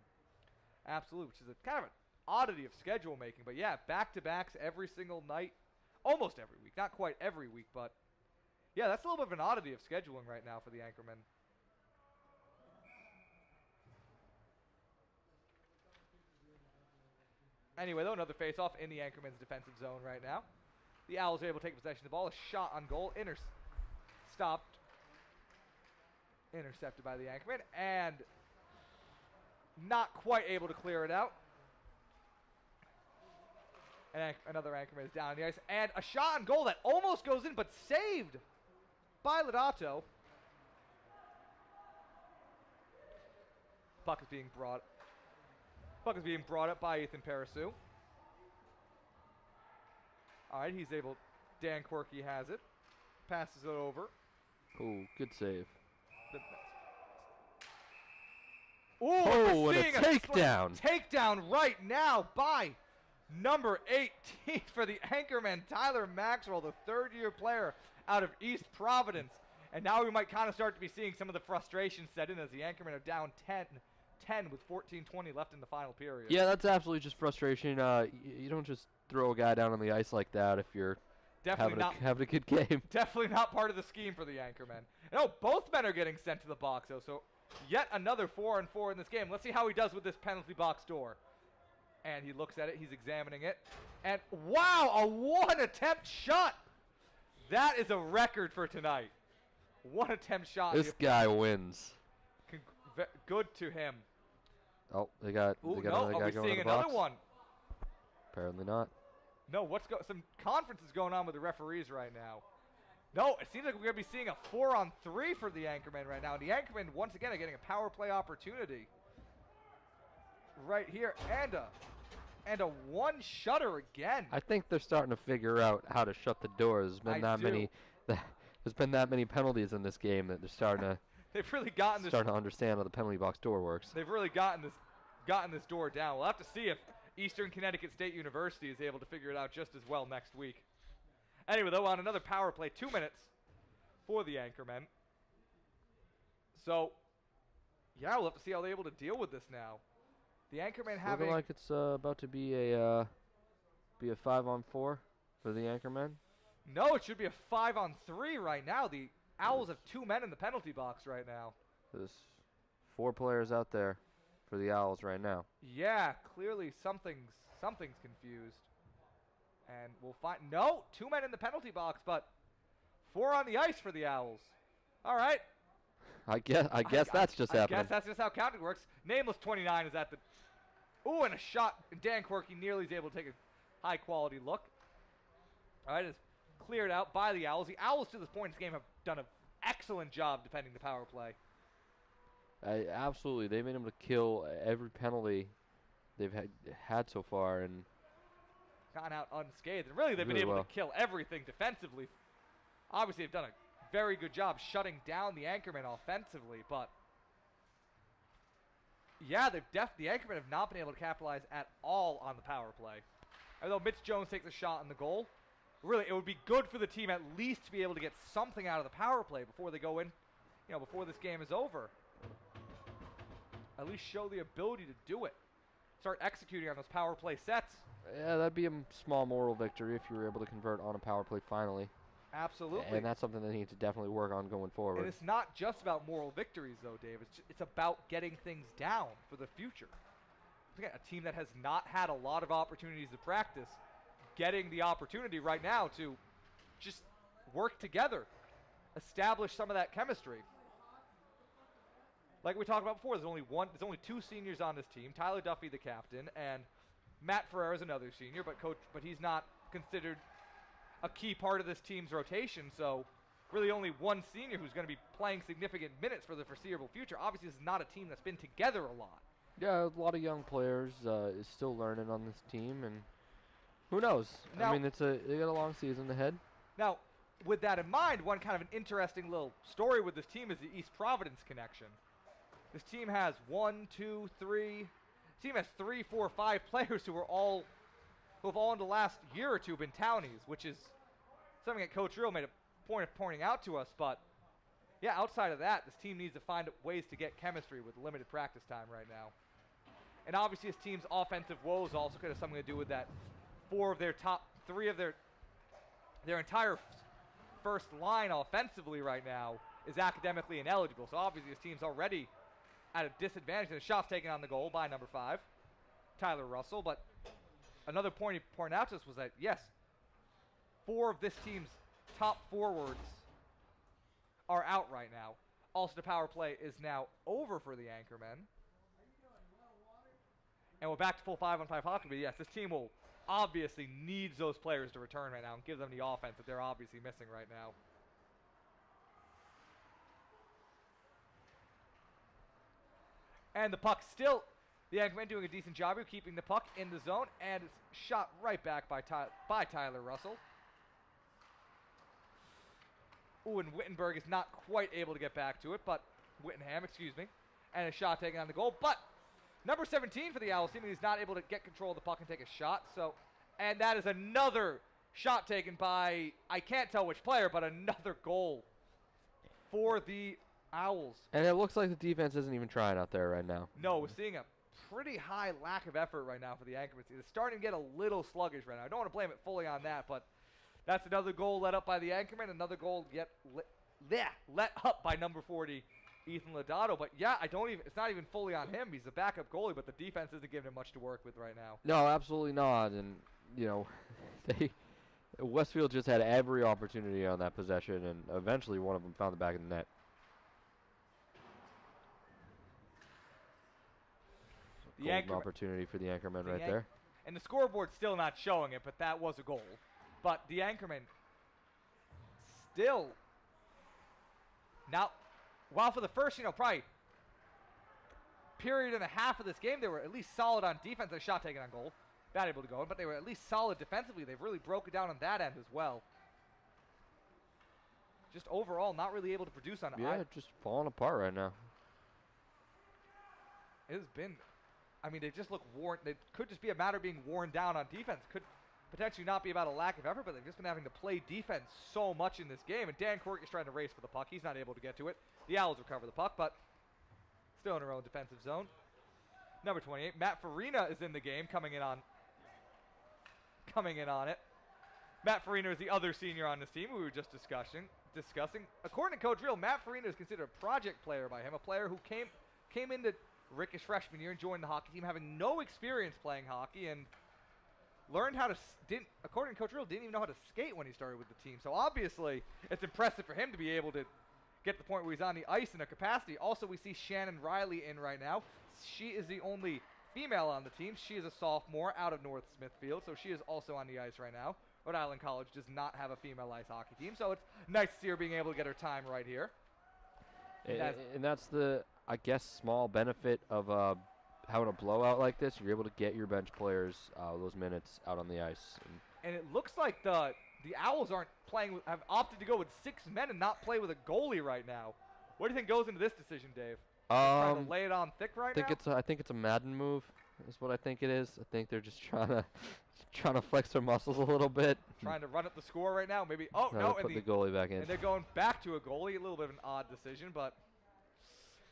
A: Absolutely, which is a kind of an oddity of schedule making. But yeah, back-to-backs every single night, almost every week. Not quite every week, but yeah, that's a little bit of an oddity of scheduling right now for the Anchormen. Anyway, though, another face-off in the Anchorman's defensive zone right now. The Owls are able to take possession of the ball. A shot on goal. Stopped. Intercepted by the Anchorman. And not quite able to clear it out. And another Anchorman is down on the ice. And a shot on goal that almost goes in, but saved by Lodato. Puck is being brought up by Ethan Parasu. All right, he's able. Dan Quirky has it. Passes it over.
B: Oh, good save.
A: Ooh,
B: what a takedown.
A: Takedown right now by number 18 for the Anchorman, Tyler Maxwell, the third-year player out of East Providence. And now we might kind of start to be seeing some of the frustration set in as the Anchormen are down 10 with 14:20 left in the final period.
B: Yeah, that's absolutely just frustration. You don't just throw a guy down on the ice like that if you're having a good game.
A: Definitely not part of the scheme for the Anchormen. No, both men are getting sent to the box, though, so yet another 4-on-4 in this game. Let's see how he does with this penalty box door. And he looks at it. He's examining it. And, wow, a one-attempt shot. That is a record for tonight. One-attempt shot.
B: This guy wins.
A: Good to him.
B: Oh, they got another guy going in the box.
A: Are we seeing another one?
B: Apparently not.
A: No, some conference is going on with the referees right now. No, it seems like we're going to be seeing a 4-on-3 for the Anchormen right now. And the Anchormen, once again, are getting a power play opportunity. Right here. And a one-shutter again.
B: I think they're starting to figure out how to shut the doors. There's been that many penalties in this game that they're starting to...
A: They've really starting
B: to understand how the penalty box door works.
A: They've really gotten this door down. We'll have to see if Eastern Connecticut State University is able to figure it out just as well next week. Anyway, though, on another power play, 2 minutes for the Anchormen. So, yeah, we'll have to see how they're able to deal with this now. The Anchormen having...
B: Looking like it's about to be a 5-on-4 for the Anchormen.
A: No, it should be a 5-on-3 right now. The Owls have 2 men in the penalty box right now.
B: There's 4 players out there for the Owls right now.
A: Yeah, clearly something's confused. And we'll find, no, 2 men in the penalty box, but 4 on the ice for the Owls. All right.
B: I guess that's just happening.
A: I guess that's just how counting works. Nameless 29 is at the, ooh, and a shot. And Dan Quirky nearly is able to take a high-quality look. All right, it's cleared out by the Owls. The Owls to this point in this game have done an excellent job defending the power play.
B: Absolutely. They've been able to kill every penalty they've had so far, and
A: gone out unscathed. And really, they've been able to kill everything defensively. Obviously, they've done a very good job shutting down the Anchormen offensively, but yeah, the Anchormen have not been able to capitalize at all on the power play. Although Mitch Jones takes a shot on the goal, really, it would be good for the team at least to be able to get something out of the power play before they go in, before this game is over. At least show the ability to do it. Start executing on those power play sets.
B: Yeah, that'd be a small moral victory if you were able to convert on a power play finally.
A: Absolutely.
B: And that's something they need to definitely work on going forward.
A: And it's not just about moral victories, though, Dave. It's about getting things down for the future. Again, a team that has not had a lot of opportunities to practice, getting the opportunity right now to just work together, establish some of that chemistry. Like we talked about before, there's only 2 seniors on this team. Tyler Duffy, the captain, and Matt Ferreira is another senior, but he's not considered a key part of this team's rotation. So really only 1 senior who's going to be playing significant minutes for the foreseeable future. Obviously, this is not a team that's been together a lot.
B: Yeah, a lot of young players is still learning on this team, and who knows?
A: Now,
B: I mean, they got a long season ahead.
A: Now, with that in mind, one kind of an interesting little story with this team is the East Providence connection. This team has 3, 4, 5 players who have all in the last year or two been townies, which is something that Coach Real made a point of pointing out to us. But yeah, outside of that, this team needs to find ways to get chemistry with limited practice time right now. And obviously, this team's offensive woes also could have something to do with that. 4 of their top 3 of their entire first line offensively right now is academically ineligible. So obviously, this team's already at a disadvantage. And the shot's taken on the goal by number 5, Tyler Russell. But another point he pointed out to us was that, yes, 4 of this team's top forwards are out right now. Also, the power play is now over for the Anchormen. And we're back to full 5-on-5 hockey. But yes, this team will obviously needs those players to return right now and give them the offense that they're obviously missing right now. And the puck still, the Anchormen doing a decent job of keeping the puck in the zone, and it's shot right back by Tyler Russell. Ooh, and Wittenberg is not quite able to get back to it, but Whittingham, excuse me, and a shot taken on the goal. But number 17 for the Owls team is not able to get control of the puck and take a shot. So, and that is another shot taken by, I can't tell which player, but another goal for the Owls.
B: And it looks like the defense isn't even trying out there right now.
A: No, we're seeing a pretty high lack of effort right now for the Anchormen. It's starting to get a little sluggish right now. I don't want to blame it fully on that, but that's another goal let up by the Anchormen. Another goal let up by number 40, Ethan Lodato. But yeah, it's not even fully on him. He's the backup goalie, but the defense isn't giving him much to work with right now.
B: No, absolutely not. And, Westfield just had every opportunity on that possession, and eventually one of them found the back of the net. Golden opportunity for the Anchormen right there.
A: And the scoreboard's still not showing it, but that was a goal. But the Anchormen still, now, while for the first, probably period and a half of this game, they were at least solid on defense. A shot taken on goal. Not able to go in, but they were at least solid defensively. They've really broken down on that end as well. Just overall, not really able to produce on it.
B: Yeah, just falling apart right now.
A: It has been, they just look worn. It could just be a matter of being worn down on defense. Could potentially not be about a lack of effort, but they've just been having to play defense so much in this game. And Dan Quirk is trying to race for the puck. He's not able to get to it. The Owls recover the puck, but still in their own defensive zone. Number 28, Matt Farina is in the game, coming in on it. Matt Farina is the other senior on this team we were just discussing. According to Coach Real, Matt Farina is considered a project player by him, a player who came into RIC his freshman year and joined the hockey team, having no experience playing hockey, and learned how to according to Coach Real, didn't even know how to skate when he started with the team. So obviously, it's impressive for him to be able to get to the point where he's on the ice in a capacity. Also, we see Shannon Riley in right now. She is the only female on the team. She is a sophomore out of North Smithfield, so she is also on the ice right now. Rhode Island College does not have a female ice hockey team, so it's nice to see her being able to get her time right here.
B: And that's the, I guess, small benefit of having a blowout like this. You're able to get your bench players those minutes out on the ice.
A: And it looks like the Owls have opted to go with 6 men and not play with a goalie right now. What do you think goes into this decision, Dave? Trying to lay it on thick right now?
B: I think it's a Madden move. Is what I think it is. I think they're just trying to flex their muscles a little bit.
A: Trying to run up the score right now. Maybe. Oh no!
B: Put the goalie back in.
A: And they're going back to a goalie. A little bit of an odd decision, but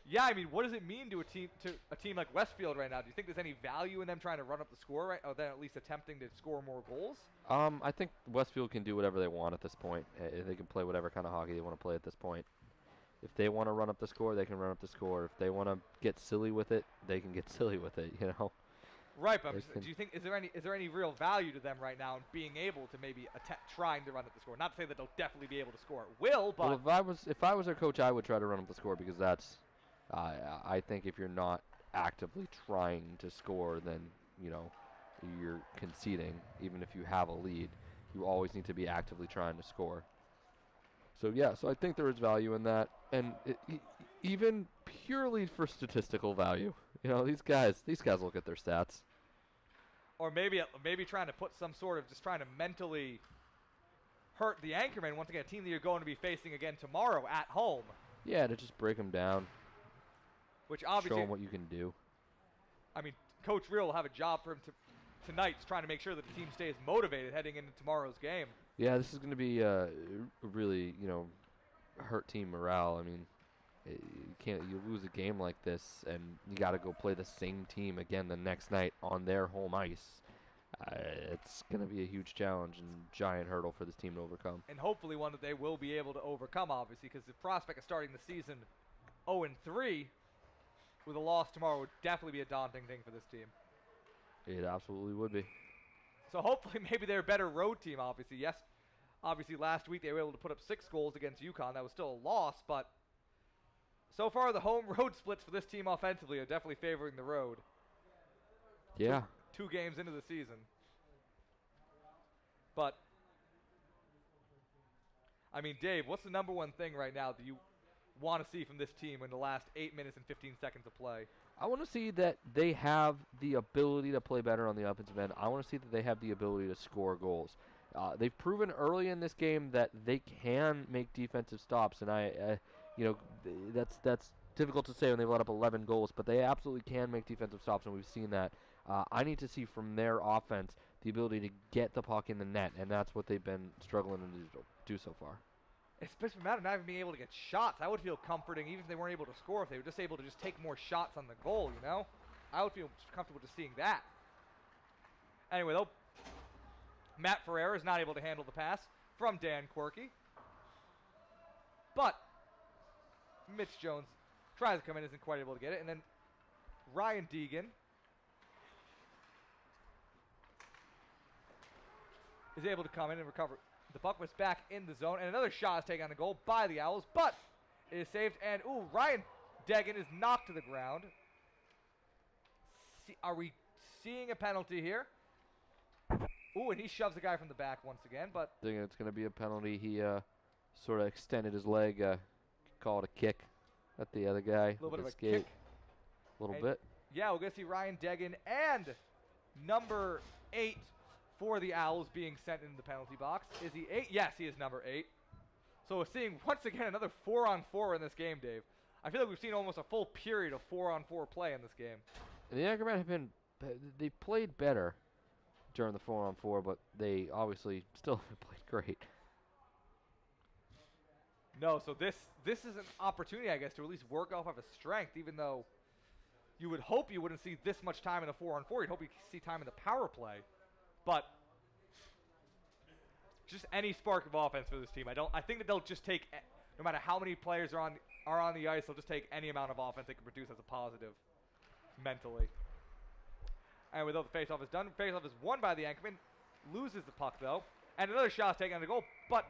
A: yeah, I mean, what does it mean to a team like Westfield right now? Do you think there's any value in them trying to run up the score right, or then at least attempting to score more goals?
B: I think Westfield can do whatever they want at this point. They can play whatever kind of hockey they want to play at this point. If they want to run up the score, they can run up the score. If they want to get silly with it, they can get silly with it. You know.
A: Right, but do you think is there any real value to them right now in being able to maybe trying to run up the score? Not to say that they'll definitely be able to score at will, but
B: well, if I was their coach, I would try to run up the score because that's. I think if you're not actively trying to score, then you're conceding. Even if you have a lead, you always need to be actively trying to score. So yeah, so I think there is value in that, and even purely for statistical value. These guys look at their stats.
A: Or maybe trying to put some sort of just trying to mentally hurt the Anchorman. Once again, a team that you're going to be facing again tomorrow at home.
B: Yeah, to just break them down.
A: Which obviously
B: show them what you can do.
A: I mean, Coach Real will have a job for him tonight, trying to make sure that the team stays motivated heading into tomorrow's game.
B: Yeah, this is going to be really, hurt team morale. I mean, you lose a game like this, and you got to go play the same team again the next night on their home ice. It's going to be a huge challenge and giant hurdle for this team to overcome.
A: And hopefully one that they will be able to overcome, obviously, because the prospect of starting the season 0-3 with a loss tomorrow would definitely be a daunting thing for this team.
B: It absolutely would be.
A: So hopefully maybe they're a better road team, obviously. Yes, obviously last week they were able to put up 6 goals against UConn. That was still a loss, but so far the home-road splits for this team offensively are definitely favoring the road.
B: Yeah.
A: 2 games into the season. But, I mean, Dave, what's the number one thing right now that you want to see from this team in the last 8 minutes and 15 seconds of play?
B: I want to see that they have the ability to play better on the offensive end. I want to see that they have the ability to score goals. They've proven early in this game that they can make defensive stops, and that's difficult to say when they've let up 11 goals, but they absolutely can make defensive stops, and we've seen that. I need to see from their offense the ability to get the puck in the net, and that's what they've been struggling to do so far.
A: Especially a matter of not even being able to get shots. I would feel comforting even if they weren't able to score, if they were just able to just take more shots on the goal, I would feel comfortable just seeing that. Anyway, though, Matt Ferreira is not able to handle the pass from Dan Quirky. But Mitch Jones tries to come in, isn't quite able to get it. And then Ryan Deegan is able to come in and recover. The puck was back in the zone, and another shot is taken on the goal by the Owls, but it is saved. And, Ryan Deegan is knocked to the ground. Are we seeing a penalty here? And he shoves the guy from the back once again, but
B: I think it's going to be a penalty. He sort of extended his leg, called a kick at the other guy.
A: A little bit of a
B: skate.
A: kick.
B: A little bit.
A: Yeah, we're going to see Ryan Deegan and number 8 for the Owls being sent into the penalty box. Is he 8? Yes, he is number 8. So we're seeing, once again, another 4-on-4 in this game, Dave. I feel like we've seen almost a full period of 4-on-4 play in this game.
B: And the Anchormen they played better during the 4-on-4, but they obviously still haven't played great.
A: No, so this is an opportunity, I guess, to at least work off of a strength, even though you would hope you wouldn't see this much time in the 4-on-4. You'd hope you see time in the power play. But just any spark of offense for this team. I think that they'll just take, no matter how many players are on the ice, they'll just take any amount of offense they can produce as a positive mentally. And with the faceoff is done, faceoff is won by the Anchorman. Loses the puck though, and another shot taken on the goal. But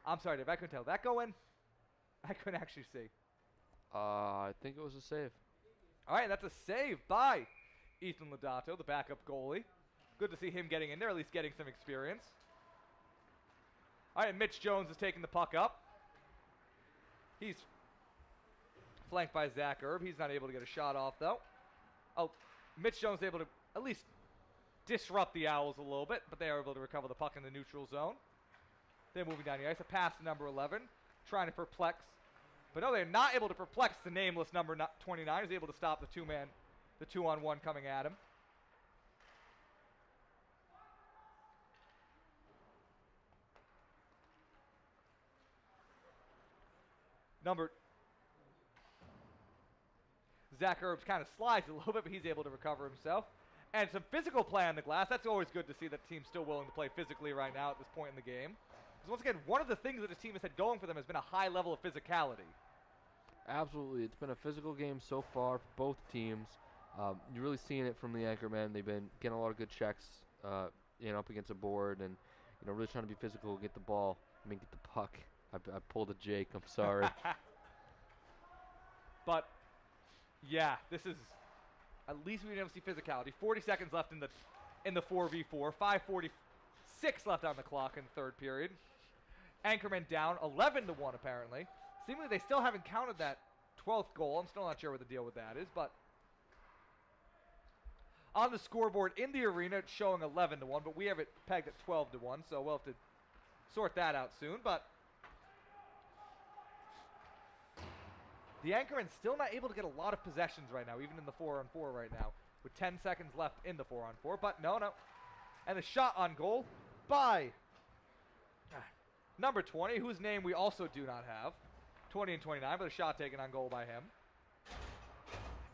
A: I'm sorry, Dave, I couldn't tell. Did that go in? I couldn't actually see.
B: I think it was a save.
A: All right, that's a save by Ethan Lodato, the backup goalie. Good to see him getting in there, at least getting some experience. All right, Mitch Jones is taking the puck up. He's flanked by Zach Erb. He's not able to get a shot off, though. Oh, Mitch Jones is able to at least disrupt the Owls a little bit, but they are able to recover the puck in the neutral zone. They're moving down the ice. A pass to number 11, trying to perplex. But no, they're not able to perplex the nameless number 29. He's able to stop the two-man, the 2-on-1 coming at him. Zach Erbs kind of slides a little bit, but he's able to recover himself. And some physical play on the glass. That's always good to see that the team's still willing to play physically right now at this point in the game. Because once again, one of the things that this team has had going for them has been a high level of physicality.
B: Absolutely. It's been a physical game so far for both teams. You're really seeing it from the Anchormen. They've been getting a lot of good checks up against the board and really trying to be physical, get the ball, get the puck. I pulled a Jake. I'm sorry.
A: But, yeah, this is at least we've been able to see physicality. 40 seconds left in the 4v4. 5:46 left on the clock in the third period. Anchorman down 11-1 apparently. Seemingly they still haven't counted that 12th goal. I'm still not sure what the deal with that is, but on the scoreboard in the arena it's showing 11-1, but we have it pegged at 12-1, so we'll have to sort that out soon. But the Anchormen still not able to get a lot of possessions right now, even in the 4-on-4 right now, with 10 seconds left in the 4-on-4. But no. And a shot on goal by number 20, whose name we also do not have. 20 and 29, but a shot taken on goal by him.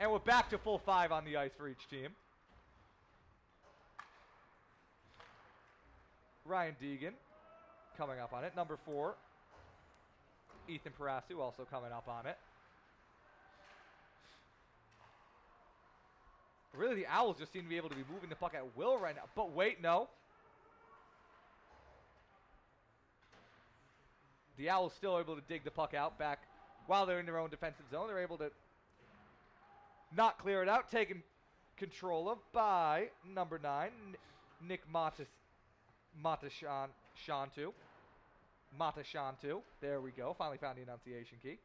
A: And we're back to full 5 on the ice for each team. Ryan Deegan coming up on it. Number 4, Ethan Parasu also coming up on it. Really, the Owls just seem to be able to be moving the puck at will right now. But wait, no. The Owls still able to dig the puck out back while they're in their own defensive zone. They're able to not clear it out. Taken control of by number 9, Nick Matashantu. There we go. Finally found the enunciation key.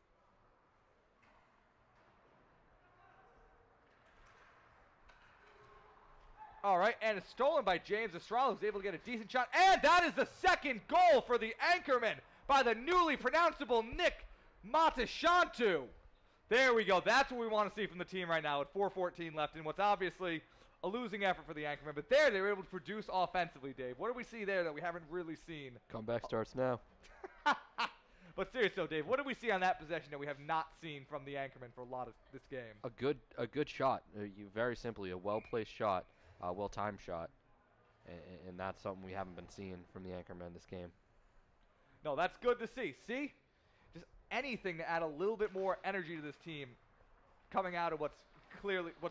A: All right, and it's stolen by James Estrada, who's able to get a decent shot. And that is the second goal for the Anchormen by the newly pronounceable Nick Matashantu. There we go. That's what we want to see from the team right now with 4:14 left in what's obviously a losing effort for the Anchormen. But there, they were able to produce offensively, Dave. What do we see there that we haven't really seen?
B: Comeback starts now.
A: But seriously, though, Dave, what did we see on that possession that we have not seen from the Anchormen for a lot of this game?
B: A good shot. Very simply, a well-placed shot. Well-timed shot, and that's something we haven't been seeing from the Anchormen this game.
A: No, that's good to see. See? Just anything to add a little bit more energy to this team coming out of what's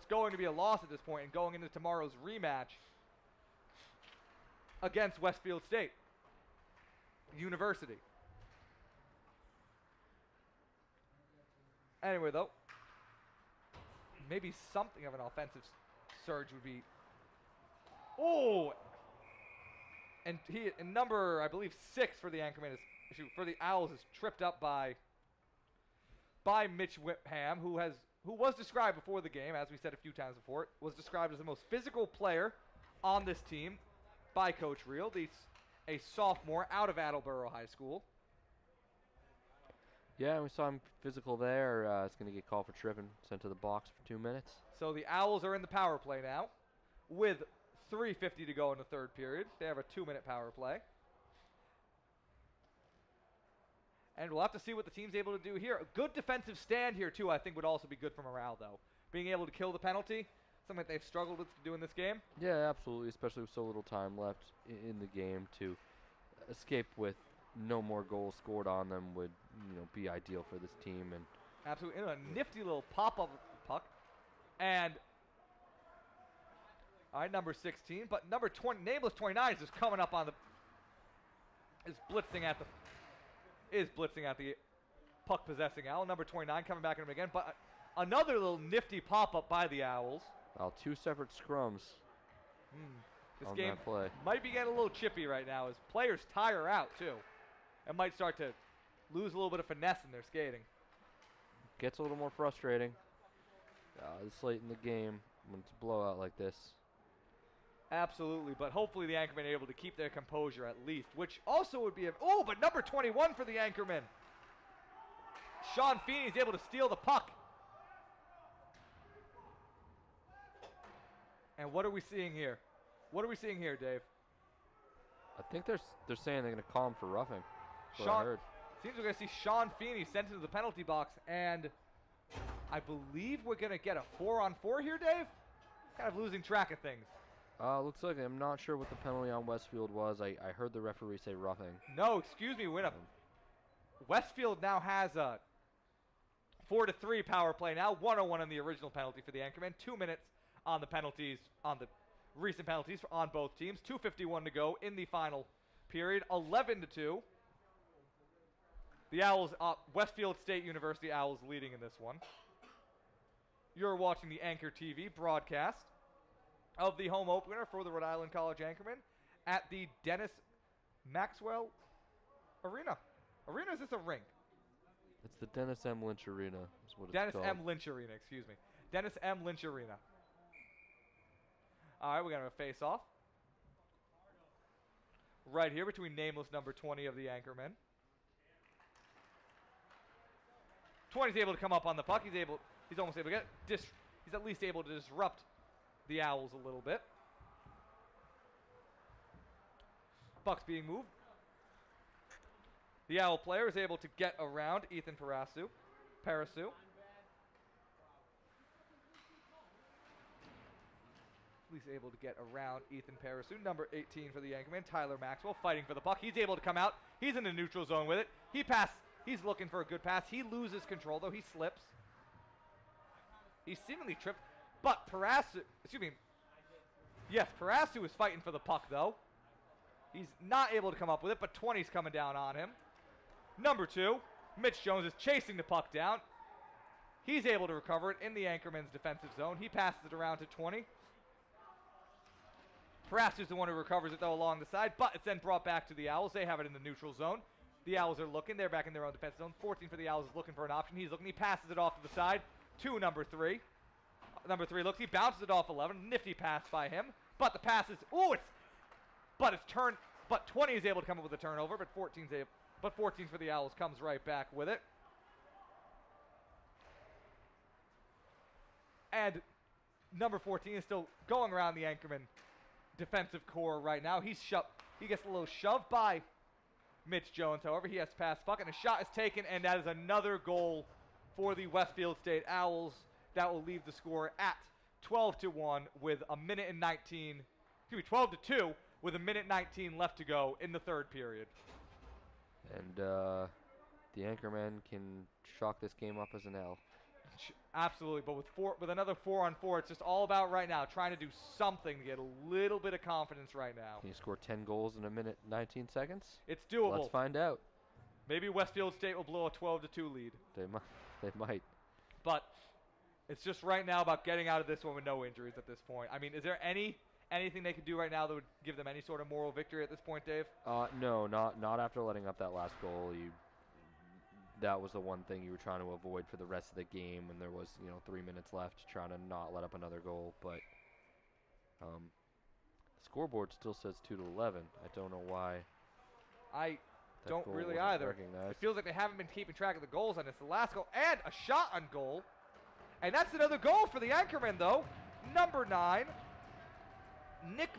A: going to be a loss at this point and going into tomorrow's rematch against Westfield State University. Anyway, though, maybe something of an offensive surge would be. Oh, and number, I believe, 6 for the Anchorman for the Owls is tripped up by Mitch Whipham, who was described before the game, as we said a few times before, was described as the most physical player on this team by Coach Reel. He's a sophomore out of Attleboro High School. Yeah,
B: we saw him physical there. It's going to get called for tripping, sent to the box for 2 minutes.
A: So the Owls are in the power play now with 3:50 to go in the third period. They have a 2-minute power play. And we'll have to see what the team's able to do here. A good defensive stand here, too, I think would also be good for morale, though. Being able to kill the penalty, something that they've struggled with to do in this game.
B: Yeah, absolutely, especially with so little time left in the game. To escape with no more goals scored on them would be ideal for this team. And
A: absolutely. And a nifty little pop-up puck And all right, number 16, but number 20, nameless 29 is just coming up on the, is blitzing at the puck possessing Owl. Number 29 coming back at him again, but another little nifty pop up by the Owls.
B: Well, 2 separate scrums.
A: This
B: on
A: game
B: that play.
A: might be getting a little chippy right now as players tire out too. And might start to lose a little bit of finesse in their skating.
B: Gets a little more frustrating. This late in the game when it's a blowout like this.
A: Absolutely, but hopefully the Anchormen are able to keep their composure at least, which also would be but number 21 for the Anchormen. Sean Feeney is able to steal the puck. And what are we seeing here? What are we seeing here, Dave?
B: I think they're saying they're going to call him for roughing. That's what I heard.
A: Seems we're going to see Sean Feeney sent into the penalty box, and I believe we're going to get a 4-on-4 here, Dave? Kind of losing track of things.
B: Looks like I'm not sure what the penalty on Westfield was. I heard the referee say roughing.
A: No, excuse me, Westfield now has a 4-3 power play now. 1-1 on the original penalty for the Anchormen. 2 minutes on the penalties, on the recent penalties on both teams. 2:51 to go in the final period. 11-2. The Owls, Westfield State University Owls leading in this one. You're watching the Anchor TV broadcast of the home opener for the Rhode Island College Anchormen at the Dennis Maxwell Arena. Is this a rink?
B: It's the Dennis M. Lynch Arena. Is what
A: Dennis
B: it's called.
A: M. Lynch Arena, excuse me. Dennis M. Lynch Arena. All right, we're going to face off. Right here between nameless number 20 of the Anchormen. 20's able to come up on the puck. He's almost able to get he's at least able to disrupt the Owls a little bit. Puck's being moved. The Owl player is able to get around Ethan Parasu. He's able to get around Ethan Parasu. Number 18 for the Anchorman, Tyler Maxwell, fighting for the puck. He's able to come out. He's in the neutral zone with it. He's looking for a good pass. He loses control, though. He slips. He's seemingly tripped. But Parasu is fighting for the puck, though. He's not able to come up with it, but 20's coming down on him. Number 2, Mitch Jones is chasing the puck down. He's able to recover it in the Anchorman's defensive zone. He passes it around to 20. Parasu's the one who recovers it, though, along the side, but it's then brought back to the Owls. They have it in the neutral zone. The Owls are looking. They're back in their own defensive zone. 14 for the Owls is looking for an option. He's looking. He passes it off to the side to number 3. Number 3 looks. He bounces it off 11. Nifty pass by him. But the pass is, it's turned. But 20 is able to come up with a turnover. But 14 for the Owls comes right back with it. And number 14 is still going around the Anchorman defensive core right now. He gets a little shoved by Mitch Jones. However, he has to pass the puck, and a shot is taken, and that is another goal for the Westfield State Owls. That will leave the score at 12-1 with a minute and 19. 12-2 with a minute 19 left to go in the third period.
B: And the Anchorman can chalk this game up as an L.
A: Absolutely, but with another 4-on-4, it's just all about right now trying to do something to get a little bit of confidence right now.
B: Can you score 10 goals in a minute 19 seconds?
A: It's doable.
B: Let's find out.
A: Maybe Westfield State will blow a 12-2 lead.
B: They might.
A: But it's just right now about getting out of this one with no injuries at this point. I mean, is there anything they could do right now that would give them any sort of moral victory at this point, Dave?
B: No, not after letting up that last goal. That was the one thing you were trying to avoid for the rest of the game when there was 3 minutes left, trying to not let up another goal. But the scoreboard still says 2-11. I don't know why.
A: I don't really either.
B: Recognized.
A: It feels like they haven't been keeping track of the goals on this. The last goal and a shot on goal. And that's another goal for the Anchorman, though. Number 9, Nick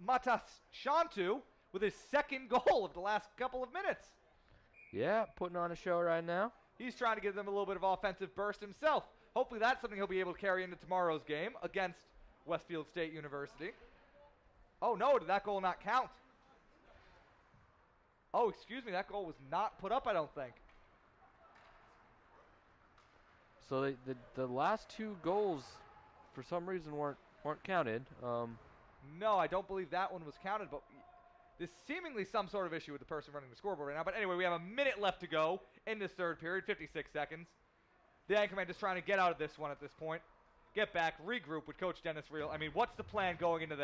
A: Matashantu with his second goal of the last couple of minutes.
B: Yeah, putting on a show right now.
A: He's trying to give them a little bit of offensive burst himself. Hopefully that's something he'll be able to carry into tomorrow's game against Westfield State University. Oh, no, did that goal not count? Oh, excuse me, that goal was not put up, I don't think.
B: So the last 2 goals, for some reason, weren't counted.
A: No, I don't believe that one was counted, but there's seemingly some sort of issue with the person running the scoreboard right now. But anyway, we have a minute left to go in this third period, 56 seconds. The Anchorman just trying to get out of this one at this point. Get back, regroup with Coach Dennis Reel. I mean, what's the plan going into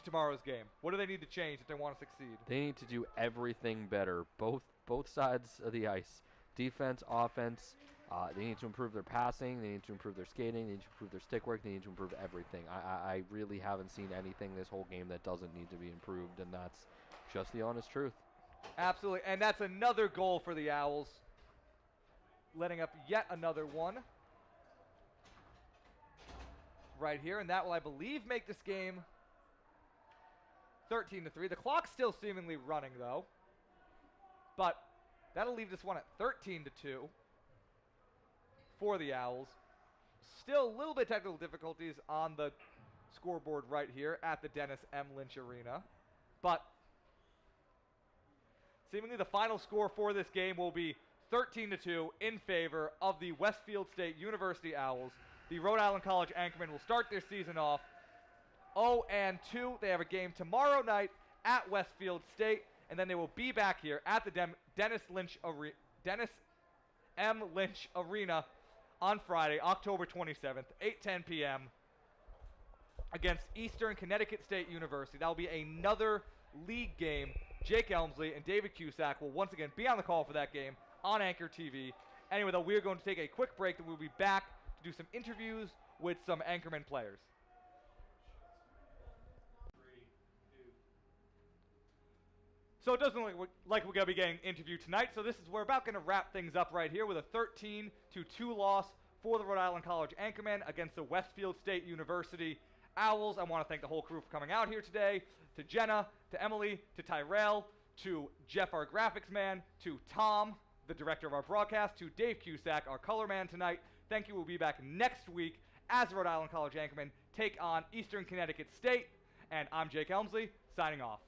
A: tomorrow's game? What do they need to change if they want to succeed?
B: They need to do everything better, both sides of the ice. Defense, offense. They need to improve their passing. They need to improve their skating. They need to improve their stick work. They need to improve everything. I really haven't seen anything this whole game that doesn't need to be improved, and that's just the honest truth.
A: Absolutely, and that's another goal for the Owls, letting up yet another one right here, and that will, I believe, make this game 13-3. The clock's still seemingly running, though, but that'll leave this one at 13-2 for the Owls. Still a little bit technical difficulties on the scoreboard right here at the Dennis M. Lynch Arena, but seemingly the final score for this game will be 13-2 in favor of the Westfield State University Owls. The Rhode Island College Anchormen will start their season off 0-2. They have a game tomorrow night at Westfield State, and then they will be back here at the Dennis M. Lynch Arena on Friday, October 27th, 8:10 p.m. against Eastern Connecticut State University. That will be another league game. Jake Elmsley and David Cusack will once again be on the call for that game on Anchor TV. Anyway, though, we're going to take a quick break, and we'll be back to do some interviews with some Anchorman players. So it doesn't look like we're going to be getting interviewed tonight, so we're about going to wrap things up right here with a 13-2 loss for the Rhode Island College Anchormen against the Westfield State University Owls. I want to thank the whole crew for coming out here today, to Jenna, to Emily, to Tyrell, to Jeff, our graphics man, to Tom, the director of our broadcast, to Dave Cusack, our color man tonight. Thank you. We'll be back next week as the Rhode Island College Anchormen take on Eastern Connecticut State. And I'm Jake Elmsley, signing off.